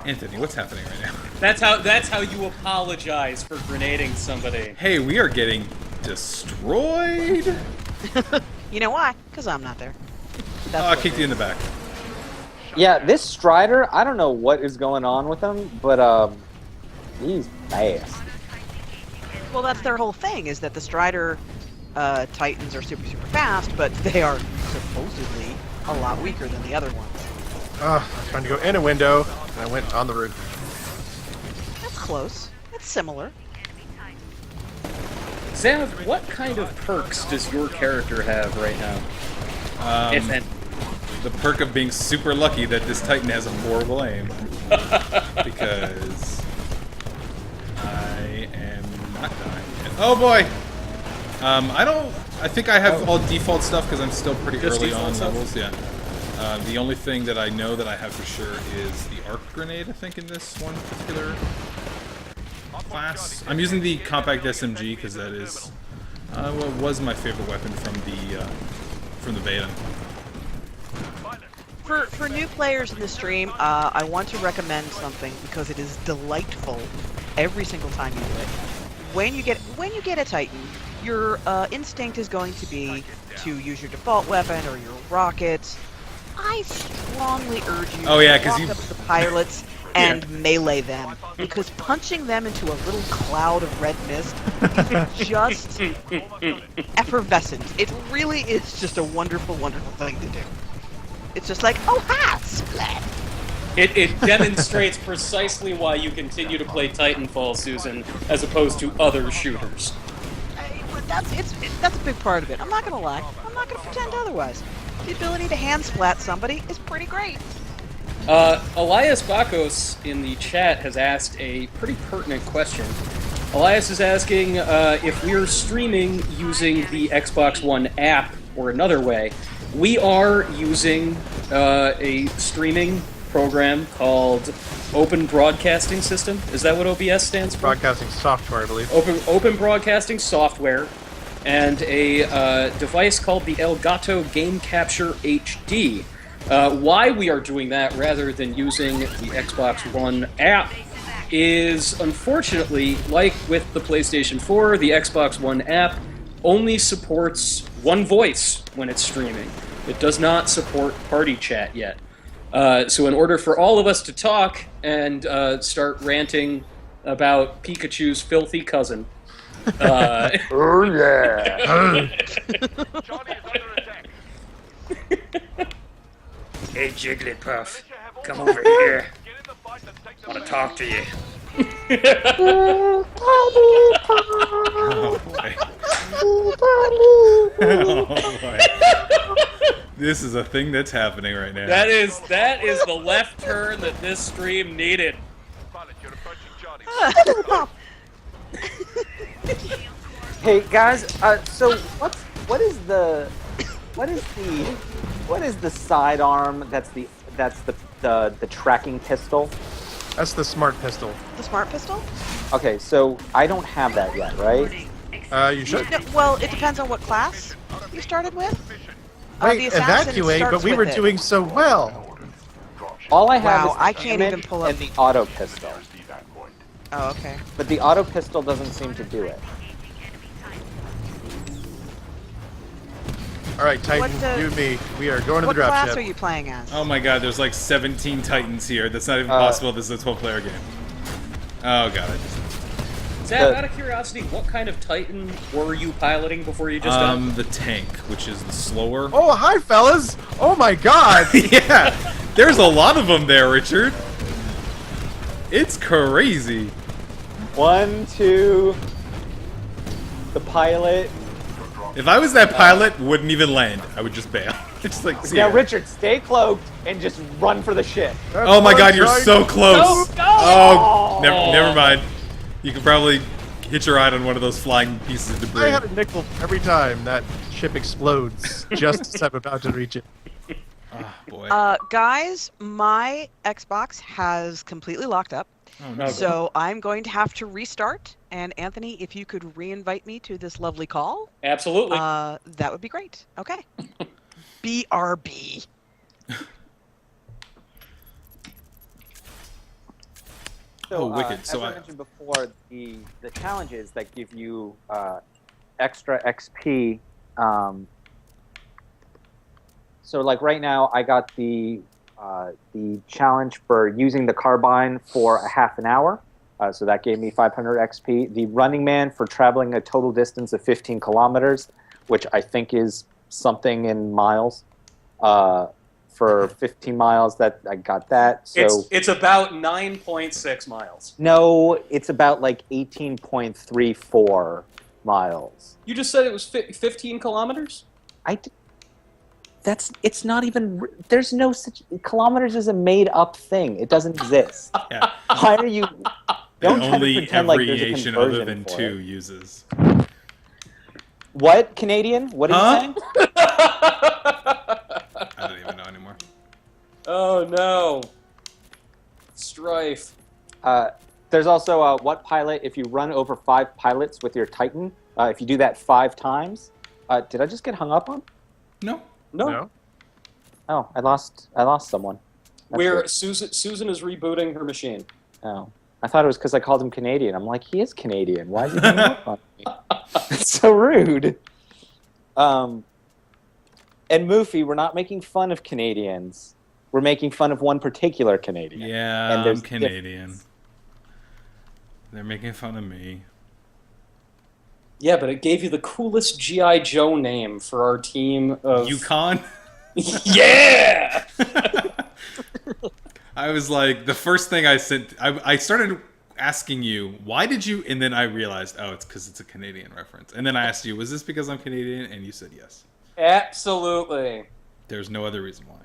Anthony, what's happening right now? That's how you apologize for grenading somebody. Hey, we are getting destroyed. You know why? Because I'm not there. That's Oh, I what kicked it you in the is. back. yeah, this Strider, I don't know what is going on with him, but he's fast. Well, that's their whole thing, is that the Strider Titans are super, super fast, but they are supposedly a lot weaker than the other ones. I was trying to go in a window, and I went on the roof. That's close. That's similar. Zav, what kind of perks does your character have right now? If any. The perk of being super lucky that this Titan has a horrible aim. Because I am not dying yet. Oh boy! I think I have all default stuff because I'm still pretty Just early default on stuff? levels, yeah. The only thing that I know that I have for sure is the arc grenade, I think, in this one particular class. I'm using the compact SMG because that is what was my favorite weapon from the beta. For new players in the stream, I want to recommend something because it is delightful every single time you do it. When you get a Titan, your instinct is going to be to use your default weapon or your rockets. I strongly urge you Oh, yeah, to 'cause walk you- up to the pilots and melee them, because punching them into a little cloud of red mist is just effervescent. It really is just a wonderful, wonderful thing to do. It's just like, oh ha, splat. It demonstrates precisely why you continue to play Titanfall, Susan, as opposed to other shooters. That's a big part of it. I'm not gonna lie. I'm not gonna pretend otherwise. The ability to hand splat somebody is pretty great. Elias Bakos in the chat has asked a pretty pertinent question. Elias is asking if we're streaming using the Xbox One app or another way. We are using a streaming program called Open Broadcasting System. Is that what OBS stands for? Broadcasting software, I believe. Open Broadcasting Software, and a device called the Elgato Game Capture HD. Why we are doing that rather than using the Xbox One app is, unfortunately, like with the PlayStation 4, the Xbox One app only supports one voice when it's streaming. It does not support party chat yet. So in order for all of us to talk and start ranting about Pikachu's filthy cousin... Oh, yeah. Hey, Jigglypuff, come over here. I want to talk to you. Oh boy. Oh boy. This is a thing that's happening right now. That is the left turn that this stream needed. Hey guys, so what is the sidearm that's the tracking pistol? That's the smart pistol. The smart pistol? Okay, so I don't have that yet, right? You should. No, well, it depends on what class you started with. The Wait, assassin evacuate, starts but we were with it. doing so well. All I have Wow, is the I can't even Hammond pull up- and the auto pistol, Oh, okay. but the auto pistol doesn't seem to do it. All right, Titan, What, you and me. We are going to the What drop class ship. are you playing as? Oh my god, there's like 17 Titans here. That's not even possible. This is a 12-player game. Oh god. Zab, out of curiosity, what kind of Titan were you piloting before you just died? The tank, which is the slower. Oh, hi, fellas! Oh my God! Yeah, there's a lot of them there, Richard. It's crazy. 1, 2. The pilot. If I was that pilot, wouldn't even land. I would just bail. Just like, see Now, ya. Richard, stay cloaked and just run for the ship. Oh my god, you're so close. Go, go! Oh, never mind. You could probably hitch a ride on one of those flying pieces of debris. I had a nickel every time that ship explodes, just as I'm about to reach it. Oh, boy. Guys, my Xbox has completely locked up. Oh, no. So I'm going to have to restart. And Anthony, if you could re-invite me to this lovely call, Absolutely. that would be great. Okay. BRB. Oh, wicked. As So I mentioned before, the challenges that give you extra XP. So like right now, I got the challenge for using the carbine for a half an hour. So that gave me 500 XP. The Running Man for traveling a total distance of 15 kilometers, which I think is something in miles. For 15 miles, that I got that. So it's about 9.6 miles. no, it's about like 18.34 miles. You just said it was 15 kilometers? It's not even. There's no such. Kilometers is a made up thing. It doesn't exist. yeah. Why are you? Don't try to Only pretend like there's a abbreviation other conversion than for 2 it. uses. What Canadian? What are you saying? I don't even know anymore. Oh no. Strife. There's also what pilot? If you run over 5 pilots with your Titan, if you do that 5 times, did I just get hung up on? No. No. Oh, I lost someone. That's Where weird. Susan is rebooting her machine. Oh, I thought it was because I called him Canadian. I'm like, he is Canadian. Why is he hung up on me? It's so rude. And Moofy, we're not making fun of Canadians. we're making fun of one particular Canadian. Yeah, and there's I'm Canadian. They're making fun of me. Yeah, but it gave you the coolest G.I. Joe name for our team of... Yukon? Yeah! I was like, the first thing I sent... I started asking you, why did you... And then I realized, oh, it's because it's a Canadian reference. And then I asked you, was this because I'm Canadian? And you said yes. Absolutely. There's no other reason why.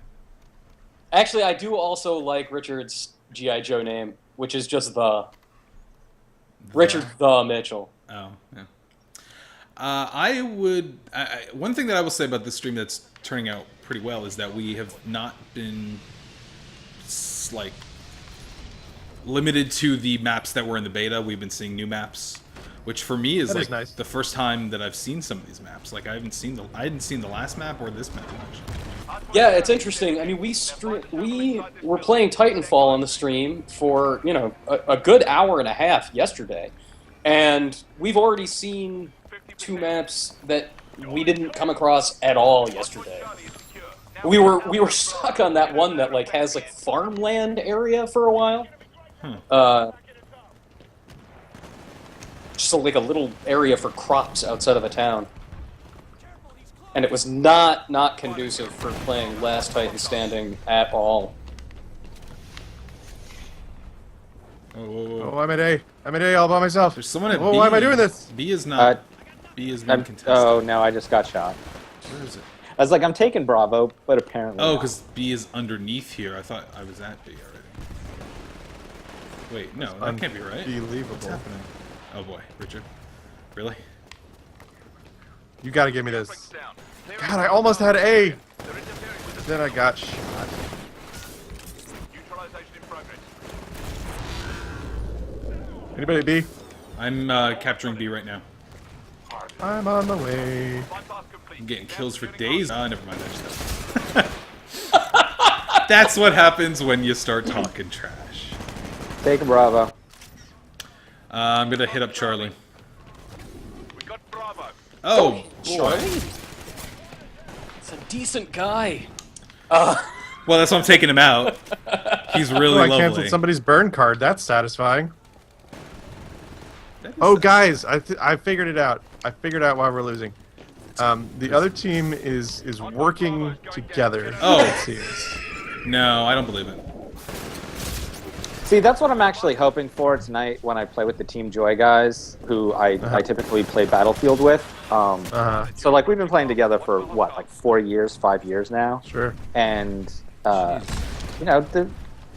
Actually, I do also like Richard's G.I. Joe name, which is just the... Richard the Mitchell. Oh, yeah. One thing that I will say about this stream that's turning out pretty well is that we have not been like limited to the maps that were in the beta. We've been seeing new maps, which for me is like nice. the first time that I've seen some of these maps. Like I hadn't seen the last map or this map actually. Yeah, it's interesting. I mean, we were playing Titanfall on the stream for, you know, a good hour and a half yesterday, and we've already seen 2 maps that we didn't come across at all yesterday. We were stuck on that one that like has like farmland area for a while. Just like a little area for crops outside of a town. And it was not conducive for playing Last Titan Standing at all. Oh, I'm at A. I'm at A all by myself. There's someone at Oh, B. why am I doing this? B is not. B is not contested. Oh no, I just got shot. Where is it? I was like, I'm taking Bravo, but apparently Oh, not. because B is underneath here. I thought I was at B already. Wait, no, that can't be right. What's Unbelievable. happening? Oh boy, Richard. Really? You gotta give me this. God, I almost had A. Then I got shot. Anybody at B? I'm capturing B right now. I'm on the way. I'm getting kills for days. Ah, never mind. That's what happens when you start talking trash. Taking Bravo. I'm gonna hit up Charlie. Oh, boy. It's a decent guy. Well, that's why I'm taking him out. He's really Oh, I lovely. canceled somebody's burn card. That's satisfying. That is Oh, guys, I figured it out. I figured out why we're losing. The other team is working together. Oh. It seems. No, I don't believe it. See, that's what I'm actually hoping for tonight when I play with the Team Joy guys, who I typically play Battlefield with. So, like, we've been playing together for, what, like 4 years, 5 years now? Sure. And, you know,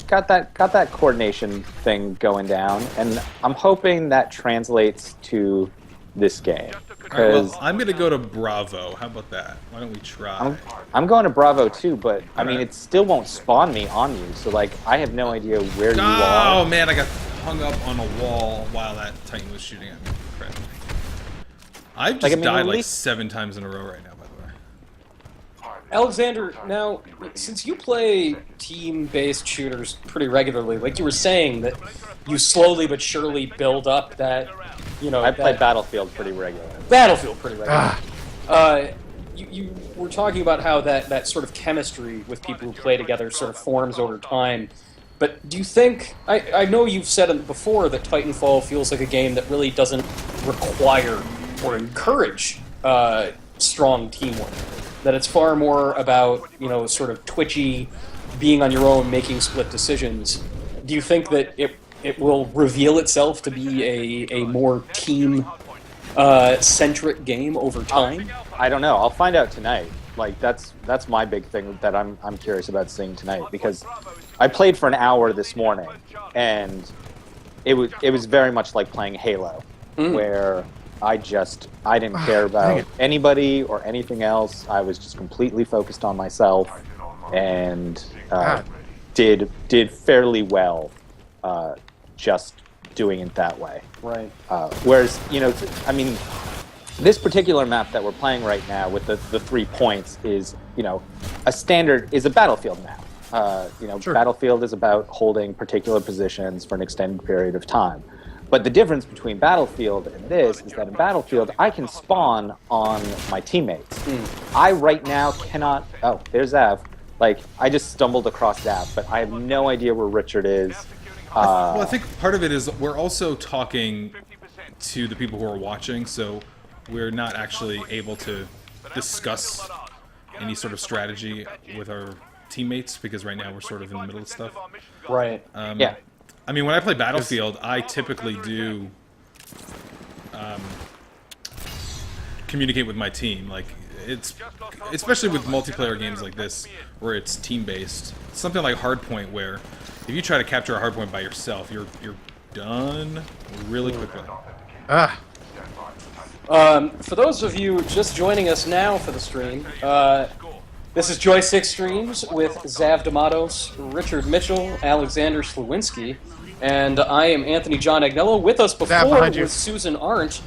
got that coordination thing going down, and I'm hoping that translates to this game. All right, well, Because I'm gonna go to Bravo. How about that? Why don't we try? I'm going to Bravo too, but I mean, Alright. it still won't spawn me on you, so like, I have no idea where you Oh are. man, I got hung up on a wall while that Titan was shooting at me. Crap. I've just Like, I mean, died at like least- 7 times in a row right now, by the way. Alexander, now, since you play team-based shooters pretty regularly, like you were saying, that you slowly but surely build up that, you know... I play that Battlefield pretty regularly. Battlefield pretty regularly. You were talking about how that sort of chemistry with people who play together sort of forms over time. But do you think... I know you've said it before that Titanfall feels like a game that really doesn't require or encourage strong teamwork. That it's far more about, you know, sort of twitchy, being on your own, making split decisions. Do you think that it will reveal itself to be a more team centric game over time? I don't know. I'll find out tonight. Like, that's my big thing that I'm curious about seeing tonight, because I played for an hour this morning, and it was very much like playing Halo, where I didn't care about anybody or anything else. I was just completely focused on myself, and did fairly well just doing it that way. Right. Whereas, you know, I mean, this particular map that we're playing right now with the 3 points is, you know, a Battlefield map. You know, Sure. Battlefield is about holding particular positions for an extended period of time. But the difference between Battlefield and this is that in Battlefield, I can spawn on my teammates. I right now cannot... Oh, there's Av. Like, I just stumbled across that, but I have no idea where Richard is. Well, I think part of it is we're also talking to the people who are watching, so we're not actually able to discuss any sort of strategy with our teammates because right now we're sort of in the middle of stuff. Right. Yeah. I mean, when I play Battlefield, I typically do communicate with my team. Like, it's especially with multiplayer games like this where it's team-based. Something like Hardpoint, where if you try to capture a hardpoint by yourself, you're done really quickly. Ah, For those of you just joining us now for the stream, this is Joystiq Streams with Zav D'Amatos, Richard Mitchell, Alexander Slewinski, and I am Anthony John Agnello. With us before behind you. was Susan Arndt,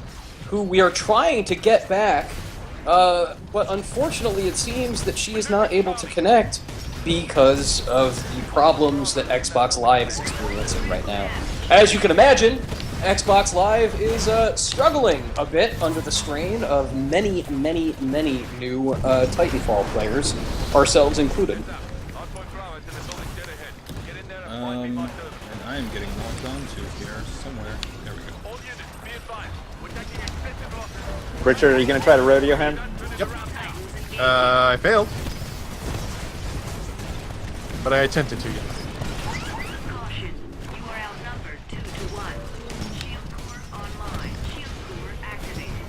who we are trying to get back, but unfortunately it seems that she is not able to connect because of the problems that Xbox Live is experiencing right now. As you can imagine, Xbox Live is struggling a bit under the strain of many, many, many new Titanfall players, ourselves included. And I am getting logged onto here somewhere. There we go. Richard, are you going to try to rodeo him? yep. I failed. But I attempted to, yes. Caution. You are outnumbered 2 to 1. Shield core online. Shield core activated.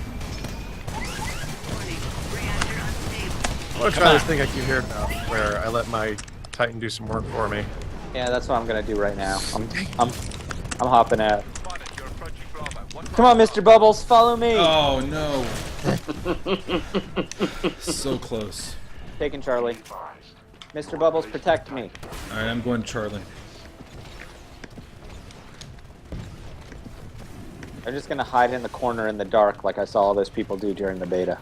Warning. Reactor unstable. I want to try this thing I keep hearing about, where I let my Titan do some work for me. Yeah, that's what I'm going to do right now. I'm hopping out. Come on, Mr. Bubbles, follow me. Oh no! So close. Taking Charlie. Mr. Bubbles, protect me. All right, I'm going Charlie. I'm just going to hide in the corner in the dark like I saw all those people do during the beta.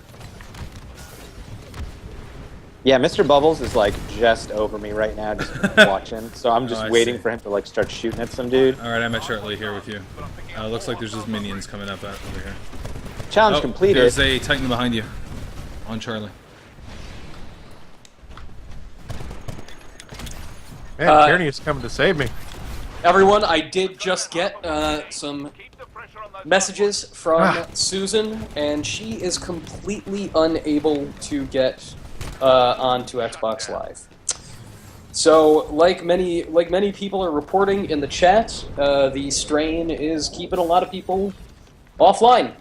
Yeah, Mr. Bubbles is like just over me right now, just watching. So I'm just I waiting see. for him to like start shooting at some dude. All right, I'm at Charlie here with you. Looks like there's just minions coming up out over here. Challenge completed. There's a Titan behind you, on Charlie. Man, Tierney is coming to save me. Everyone, I did just get some messages from Susan, and she is completely unable to get onto Xbox Live. So, like many people are reporting in the chat, the strain is keeping a lot of people offline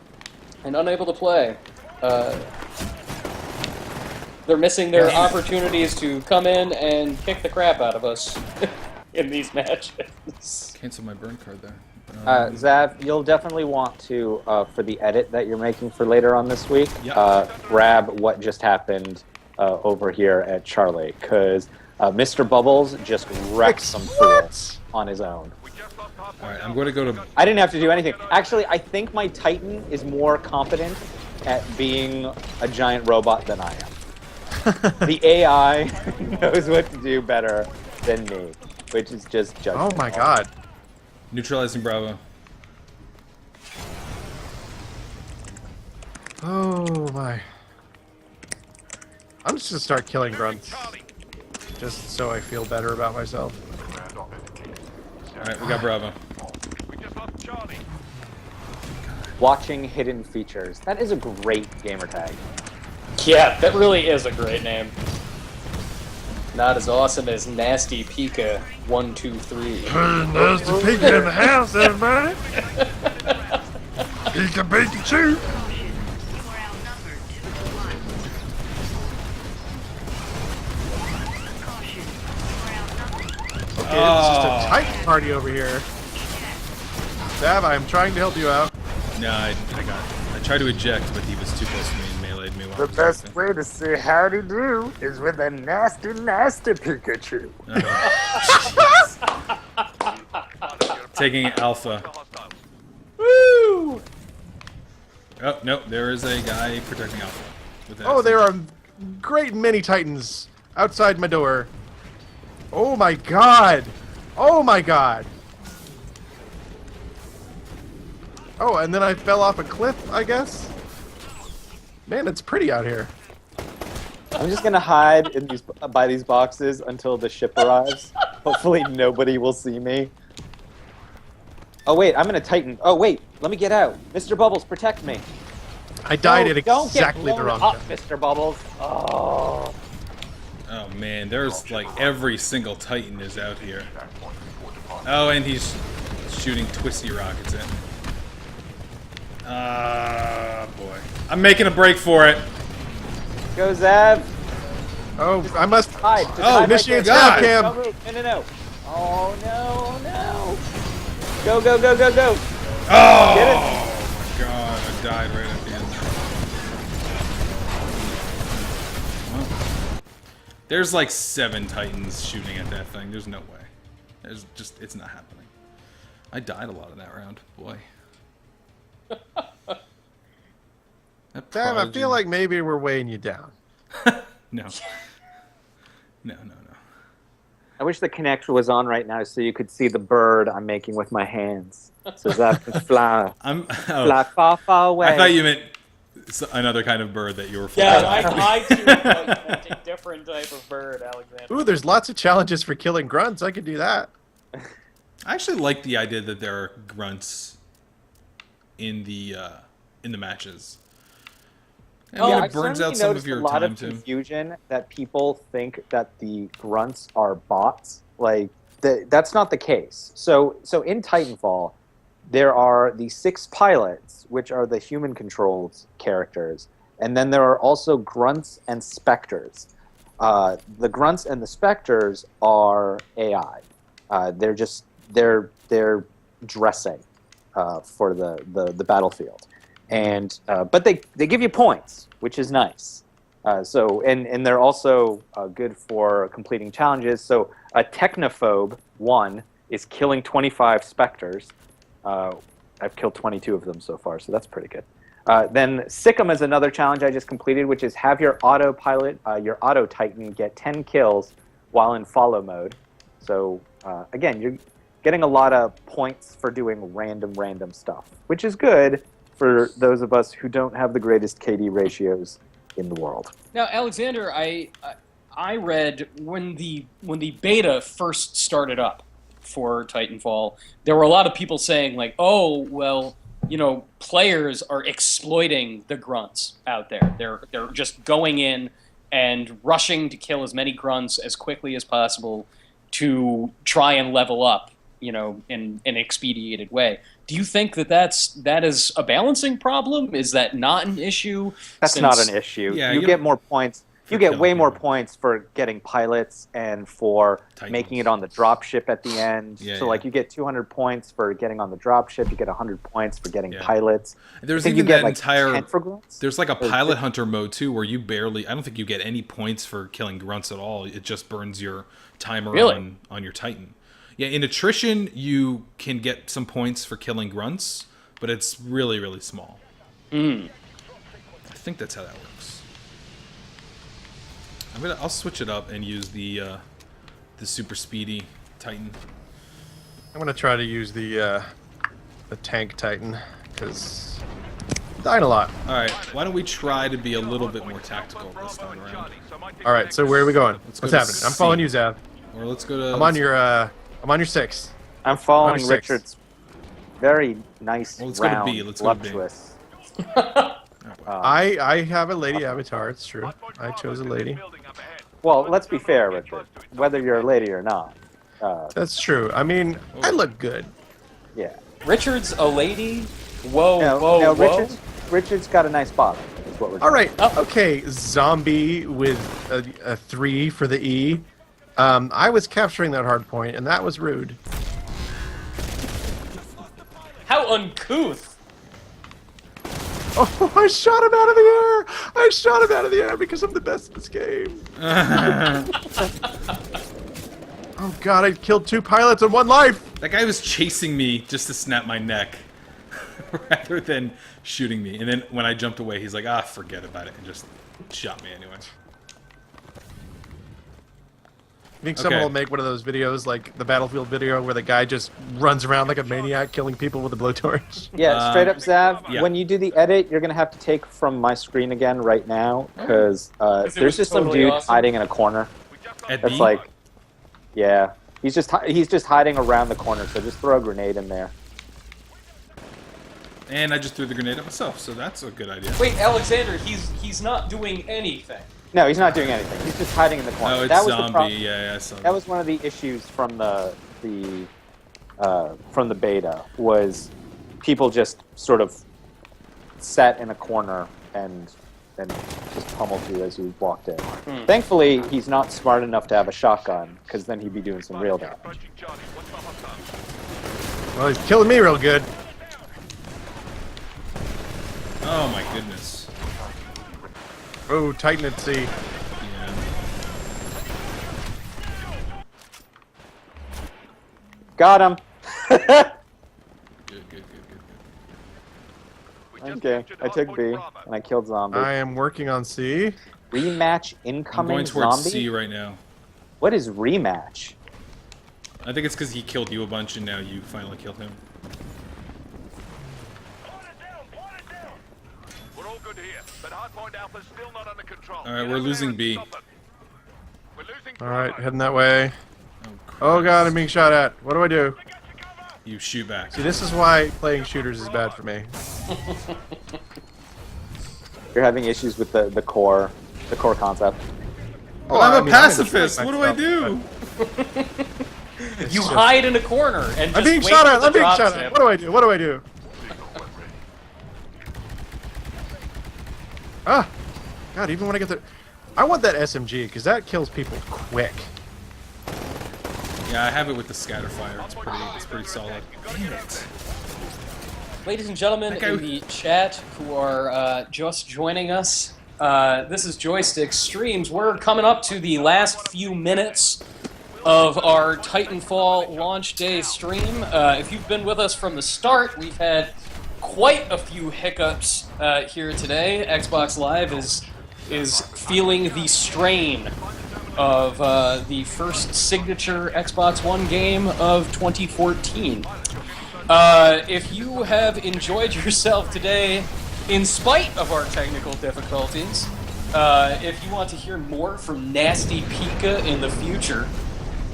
and unable to play. They're missing their opportunities to come in and kick the crap out of us in these matches. Cancel my burn card there. Zav, you'll definitely want to, for the edit that you're making for later on this week, grab what just happened over here at Charlie, because Mr. Bubbles just wrecked some fools on his own. All right, I'm going to go to. I didn't have to do anything. Actually, I think my Titan is more competent at being a giant robot than I am. The AI knows what to do better than me, which is just judgment. Oh my god. Neutralizing Bravo. Oh my. I'm just gonna start killing grunts. Just so I feel better about myself. All right, we got Bravo. Watching hidden features. That is a great gamer tag. Yeah, that really is a great name. Not as awesome as Nasty Pika 123. There's the Pika in the house, everybody. Pika Pikachu. You are outnumbered 2 to 1. Caution. You are outnumbered. Okay, it's just a Titan party over here. Sav, I'm trying to help you out. No, I tried to eject, but he was too close to me and meleeed me. While I The was best ejecting. way to say howdy do is with a nasty, nasty Pikachu. Taking Alpha. Woo! Oh no, there is a guy protecting Alpha. With an Oh, there Alpha. are great many Titans outside my door. Oh my god. Oh my god. Oh, and then I fell off a cliff, I guess? Man, it's pretty out here. I'm just gonna hide in these by these boxes until the ship arrives. Hopefully nobody will see me. Oh wait, I'm in a Titan. Oh wait, let me get out. Mr. Bubbles, protect me. I died at Don't exactly get the blown wrong up, time. Mr. Bubbles. Oh. Oh man, there's like every single Titan is out here. Oh, and he's shooting twisty rockets at me. Ah, boy. I'm making a break for it. Go, Zav. Oh, I must. Hide. Just Oh, hide initiate right stab there. cam. Don't move. No. Oh no, no. Go. Oh, Get it. my god, I died right at the end. Well, there's like 7 Titans shooting at that thing. There's no way. It's not happening. I died a lot in that round. Boy. That Damn, I prodigy- feel like maybe we're weighing you down. No. No. I wish the Kinect was on right now so you could see the bird I'm making with my hands. So Zav can fly Oh, far, far away. I thought you meant another kind of bird that you were flying. Yeah, I too meant a different type of bird, Alexander. Ooh, there's lots of challenges for killing grunts. I could do that. I actually like the idea that there are grunts in the matches. I mean, Yeah, it burns I've out certainly some of noticed your a lot time of too. confusion that people think that the grunts are bots. Like that's not the case. So in Titanfall, there are the 6 pilots, which are the human-controlled characters, and then there are also grunts and specters. The grunts and the specters are AI. They're dressing for the battlefield. And but they give you points, which is nice. And they're also good for completing challenges. So a Technophobe 1 is killing 25 specters. I've killed 22 of them so far, so that's pretty good. Then Sikkim is another challenge I just completed, which is have your autopilot, your auto Titan, get 10 kills while in follow mode. So again, you're getting a lot of points for doing random stuff, which is good for those of us who don't have the greatest KD ratios in the world. Now, Alexander, I read when the beta first started up for Titanfall, there were a lot of people saying like, "Oh, well, players are exploiting the grunts out there. They're just going in and rushing to kill as many grunts as quickly as possible to try and level up, in an expedited way." Do you think that is a balancing problem? Is that not an issue? That's not an issue. Yeah, you you get don't- more points. You get way more points for getting pilots and for Titans. making it on the drop ship at the end. Yeah, so like you get 200 points for getting on the drop ship. You get 100 points for getting Yeah. pilots. There's I think even you get that like entire. 10 for grunts. There's like a Or pilot 50. hunter mode too, where you barely. I don't think you get any points for killing grunts at all. It just burns your timer Really? on your Titan. Yeah, in attrition you can get some points for killing grunts, but it's really small. I think that's how that works. I'll switch it up and use the super speedy Titan. I'm gonna try to use the tank Titan because dying a lot. All right, why don't we try to be a little bit more tactical this time around? All right, so where are we going? Let's go What's to happening? I'm C. following you, Zav. Or let's go to. I'm on your 6. I'm following I'm 6. Richard's very nice Well, let's go to round, B. Let's go to B. voluptuous. I have a lady avatar. It's true. I chose a lady. Well, let's be fair, Richard. Whether you're a lady or not. That's true. I mean, I look good. Yeah. Richard's a lady? Whoa, No, whoa. Richard's got a nice bottom. Is what we're All right. Oh. Okay. Zombie with a 3 for the E. I was capturing that hard point, and that was rude. How uncouth. Oh, I shot him out of the air! I shot him out of the air because I'm the best in this game. Oh god, I killed 2 pilots in 1 life! That guy was chasing me just to snap my neck, rather than shooting me. And then when I jumped away, he's like, "Ah, forget about it," and just shot me anyway. You think someone Okay. will make one of those videos, like the Battlefield video, where the guy just runs around like a maniac, killing people with a blowtorch? Yeah, straight up, Zav. yeah. When you do the edit, you're gonna have to take from my screen again right now because it was there's just some totally dude awesome. hiding in a corner. At That's B? like, yeah, he's just hiding around the corner. So just throw a grenade in there. And I just threw the grenade at myself, so that's a good idea. Wait, Alexander, he's not doing anything. No, he's not doing anything. He's just hiding in the corner. Oh, it's that was the zombie. problem. Yeah, I saw That was one of the issues from the beta was people just sort of sat in a corner and just pummeled you as you walked in. Thankfully, he's not smart enough to have a shotgun because then he'd be doing some real damage. Well, he's killing me real good. Oh my goodness. Oh, Titan at sea. Yeah. Got him. Good. Okay, I took B and I killed zombie. I am working on C. Rematch I'm incoming going towards zombie. C right now. What is rematch? I think it's because he killed you a bunch and now you finally killed him. We're all good here, but Hardpoint Alpha's still not under control. Alright, we're losing B. We're losing All right, Bravo. heading that way. Oh, Oh god, I'm Christ. being shot at. What do I do? You shoot back. See, this is why playing shooters is bad for me. You're having issues with the core concept. Oh, I'm I a mean, I'm pacifist! enjoying What do I myself, do? It's You just- hide in a corner and just I'm being wait shot for at! the I'm being drop shot zip. at! What do I do? What do I do? Ah! God, even when I get the... I want that SMG, because that kills people quick. Yeah, I have it with the scatter fire. It's pretty solid. Damn it. Ladies and gentlemen That guy- in the chat who are just joining us, this is Joystiq Streams. We're coming up to the last few minutes of our Titanfall launch day stream. If you've been with us from the start, we've had quite a few hiccups here today. Xbox Live is feeling the strain of the first signature Xbox One game of 2014. If you have enjoyed yourself today, in spite of our technical difficulties, if you want to hear more from Nasty Pika in the future,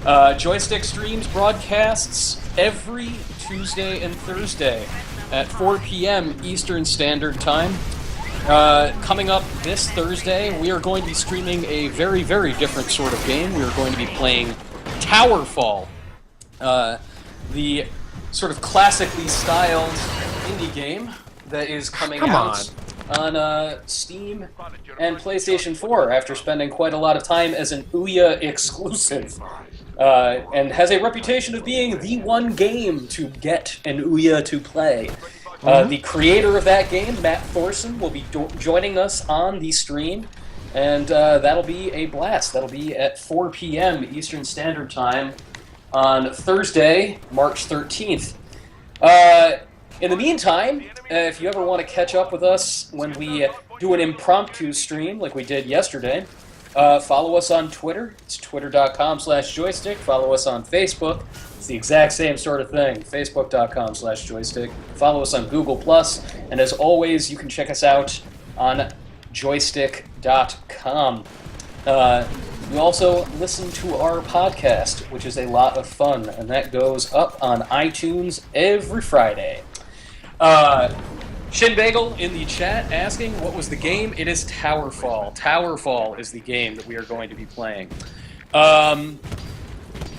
Joystiq Streams broadcasts every Tuesday and Thursday at 4 p.m. Eastern Standard Time. Coming up this Thursday, we are going to be streaming a very, very different sort of game. We are going to be playing Towerfall, the sort of classically styled indie game that is coming Come out on Steam and PlayStation 4 after spending quite a lot of time as an Ouya exclusive. And has a reputation of being the one game to get an Ouya to play. The creator of that game, Matt Thorson, will be joining us on the stream, and that'll be a blast. That'll be at 4 p.m. Eastern Standard Time on Thursday, March 13th. In the meantime, if you ever want to catch up with us when we do an impromptu stream like we did yesterday, follow us on Twitter. It's twitter.com/joystiq. Follow us on Facebook. It's the exact same sort of thing. Facebook.com/joystiq. Follow us on Google+. And as always, you can check us out on joystiq.com. You also listen to our podcast, which is a lot of fun, and that goes up on iTunes every Friday. Shin Bagel in the chat asking, what was the game? It is Towerfall. Towerfall is the game that we are going to be playing.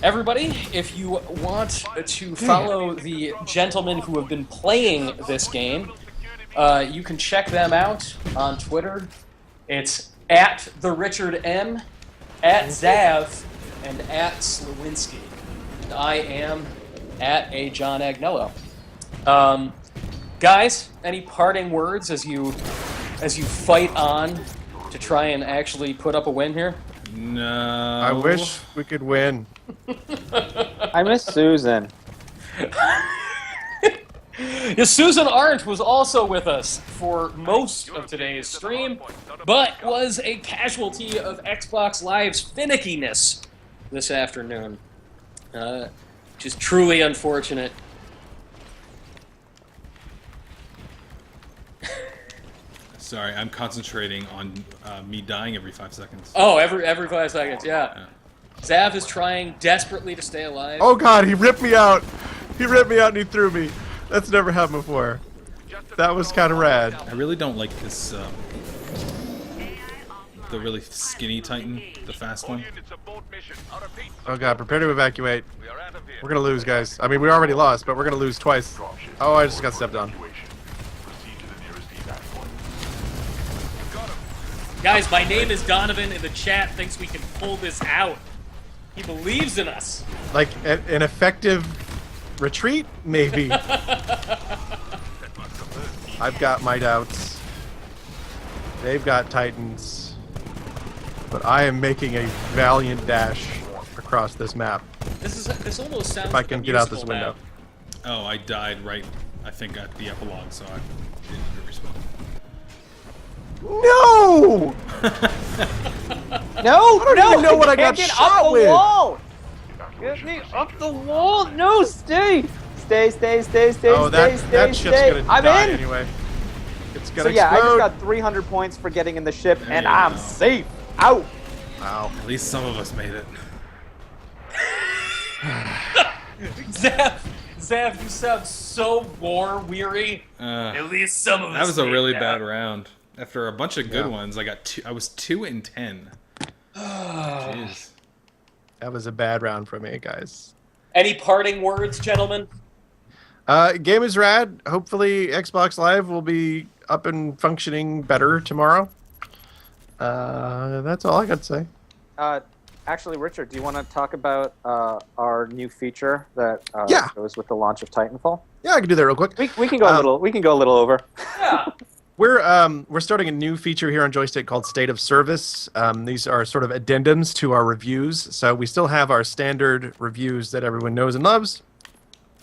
Everybody, if you want to follow the gentlemen who have been playing this game, you can check them out on Twitter. It's at the Richard M, at Zav, and at Slewinski. And I am at a John Agnello. Guys, any parting words as you fight on to try and actually put up a win here? No. I wish we could win. I miss Susan. Yeah, Susan Arndt was also with us for most of today's stream, but was a casualty of Xbox Live's finickiness this afternoon. Just truly unfortunate. Sorry, I'm concentrating on me dying every 5 seconds. Oh, every 5 seconds, yeah. Zav is trying desperately to stay alive. Oh god, he ripped me out. He ripped me out and he threw me. That's never happened before. That was kind of rad. I really don't like this, the really skinny Titan, the fast one. Oh god, prepare to evacuate. We're gonna lose, guys. I mean, we already lost, but we're gonna lose twice. Oh, I just got stepped on. Guys, my name is Donovan, and the chat thinks we can pull this out. He believes in us. Like, an effective retreat? Maybe. I've got my doubts. They've got Titans. But I am making a valiant dash across this map. This almost sounds If I like can a get out this musical window. Oh, I died right, I think, at the epilogue, so I didn't respawn. No! No, I don't even know what I got get shot up the with. wall. Get me up the wall. No, stay. Stay, Oh, that shit's stay. gonna I'm die in. anyway. It's So gonna yeah, I just explode. got 300 points for getting in the ship, There and you I'm go. safe. Out. Wow. At least some of us made it. Zav, you sound so war weary. At least some of us. That was a made really it bad out. round. After a bunch of good Yeah. ones, I was 2 in 10. Jeez. That was a bad round for me, guys. Any parting words, gentlemen? Game is rad. Hopefully Xbox Live will be up and functioning better tomorrow. That's all I got to say. Actually, Richard, do you want to talk about our new feature that Yeah. goes with the launch of Titanfall? Yeah, I can do that real quick. We can go a little. We can go a little over. Yeah. We're starting a new feature here on Joystiq called State of Service. These are sort of addendums to our reviews. So we still have our standard reviews that everyone knows and loves.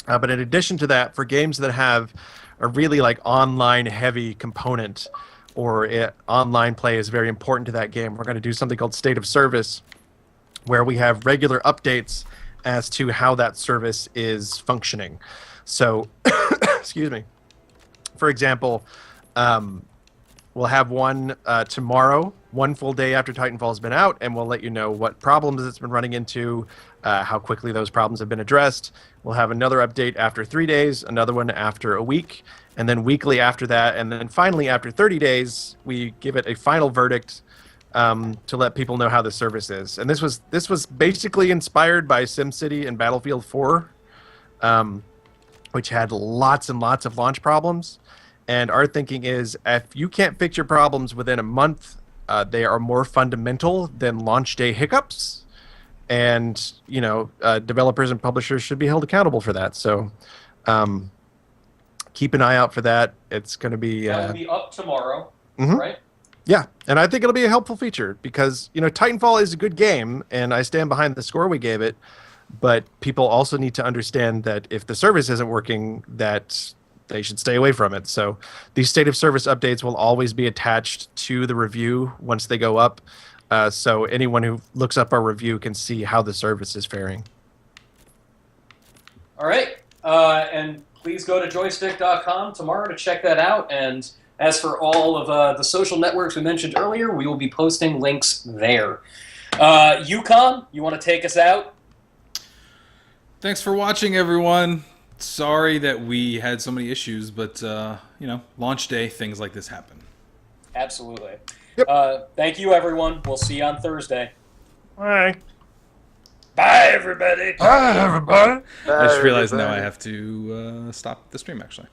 But in addition to that, for games that have a really like online heavy component or online play is very important to that game, we're going to do something called State of Service, where we have regular updates as to how that service is functioning. So, excuse me. For example, we'll have one tomorrow, one full day after Titanfall has been out, and we'll let you know what problems it's been running into, how quickly those problems have been addressed. We'll have another update after 3 days, another one after a week, and then weekly after that, and then finally after 30 days, we give it a final verdict to let people know how the service is. And this was basically inspired by SimCity and Battlefield 4, which had lots and lots of launch problems. And our thinking is, if you can't fix your problems within a month, they are more fundamental than launch day hiccups. And, you know, developers and publishers should be held accountable for that. So keep an eye out for that. It's going to be... That will be up tomorrow, Mhm. right? Yeah, and I think it'll be a helpful feature because, you know, Titanfall is a good game, and I stand behind the score we gave it, but people also need to understand that if the service isn't working, that they should stay away from it. So these State of Service updates will always be attached to the review once they go up, so anyone who looks up our review can see how the service is faring. All right. And please go to joystiq.com tomorrow to check that out. And as for all of the social networks we mentioned earlier, we will be posting links there. Yukon, you want to take us out? Thanks for watching, everyone. Sorry that we had so many issues, but, you know, launch day, things like this happen. Absolutely. Yep. Thank you, everyone. We'll see you on Thursday. Bye. Bye, everybody. Bye, everybody. I just realized now I have to stop the stream, actually.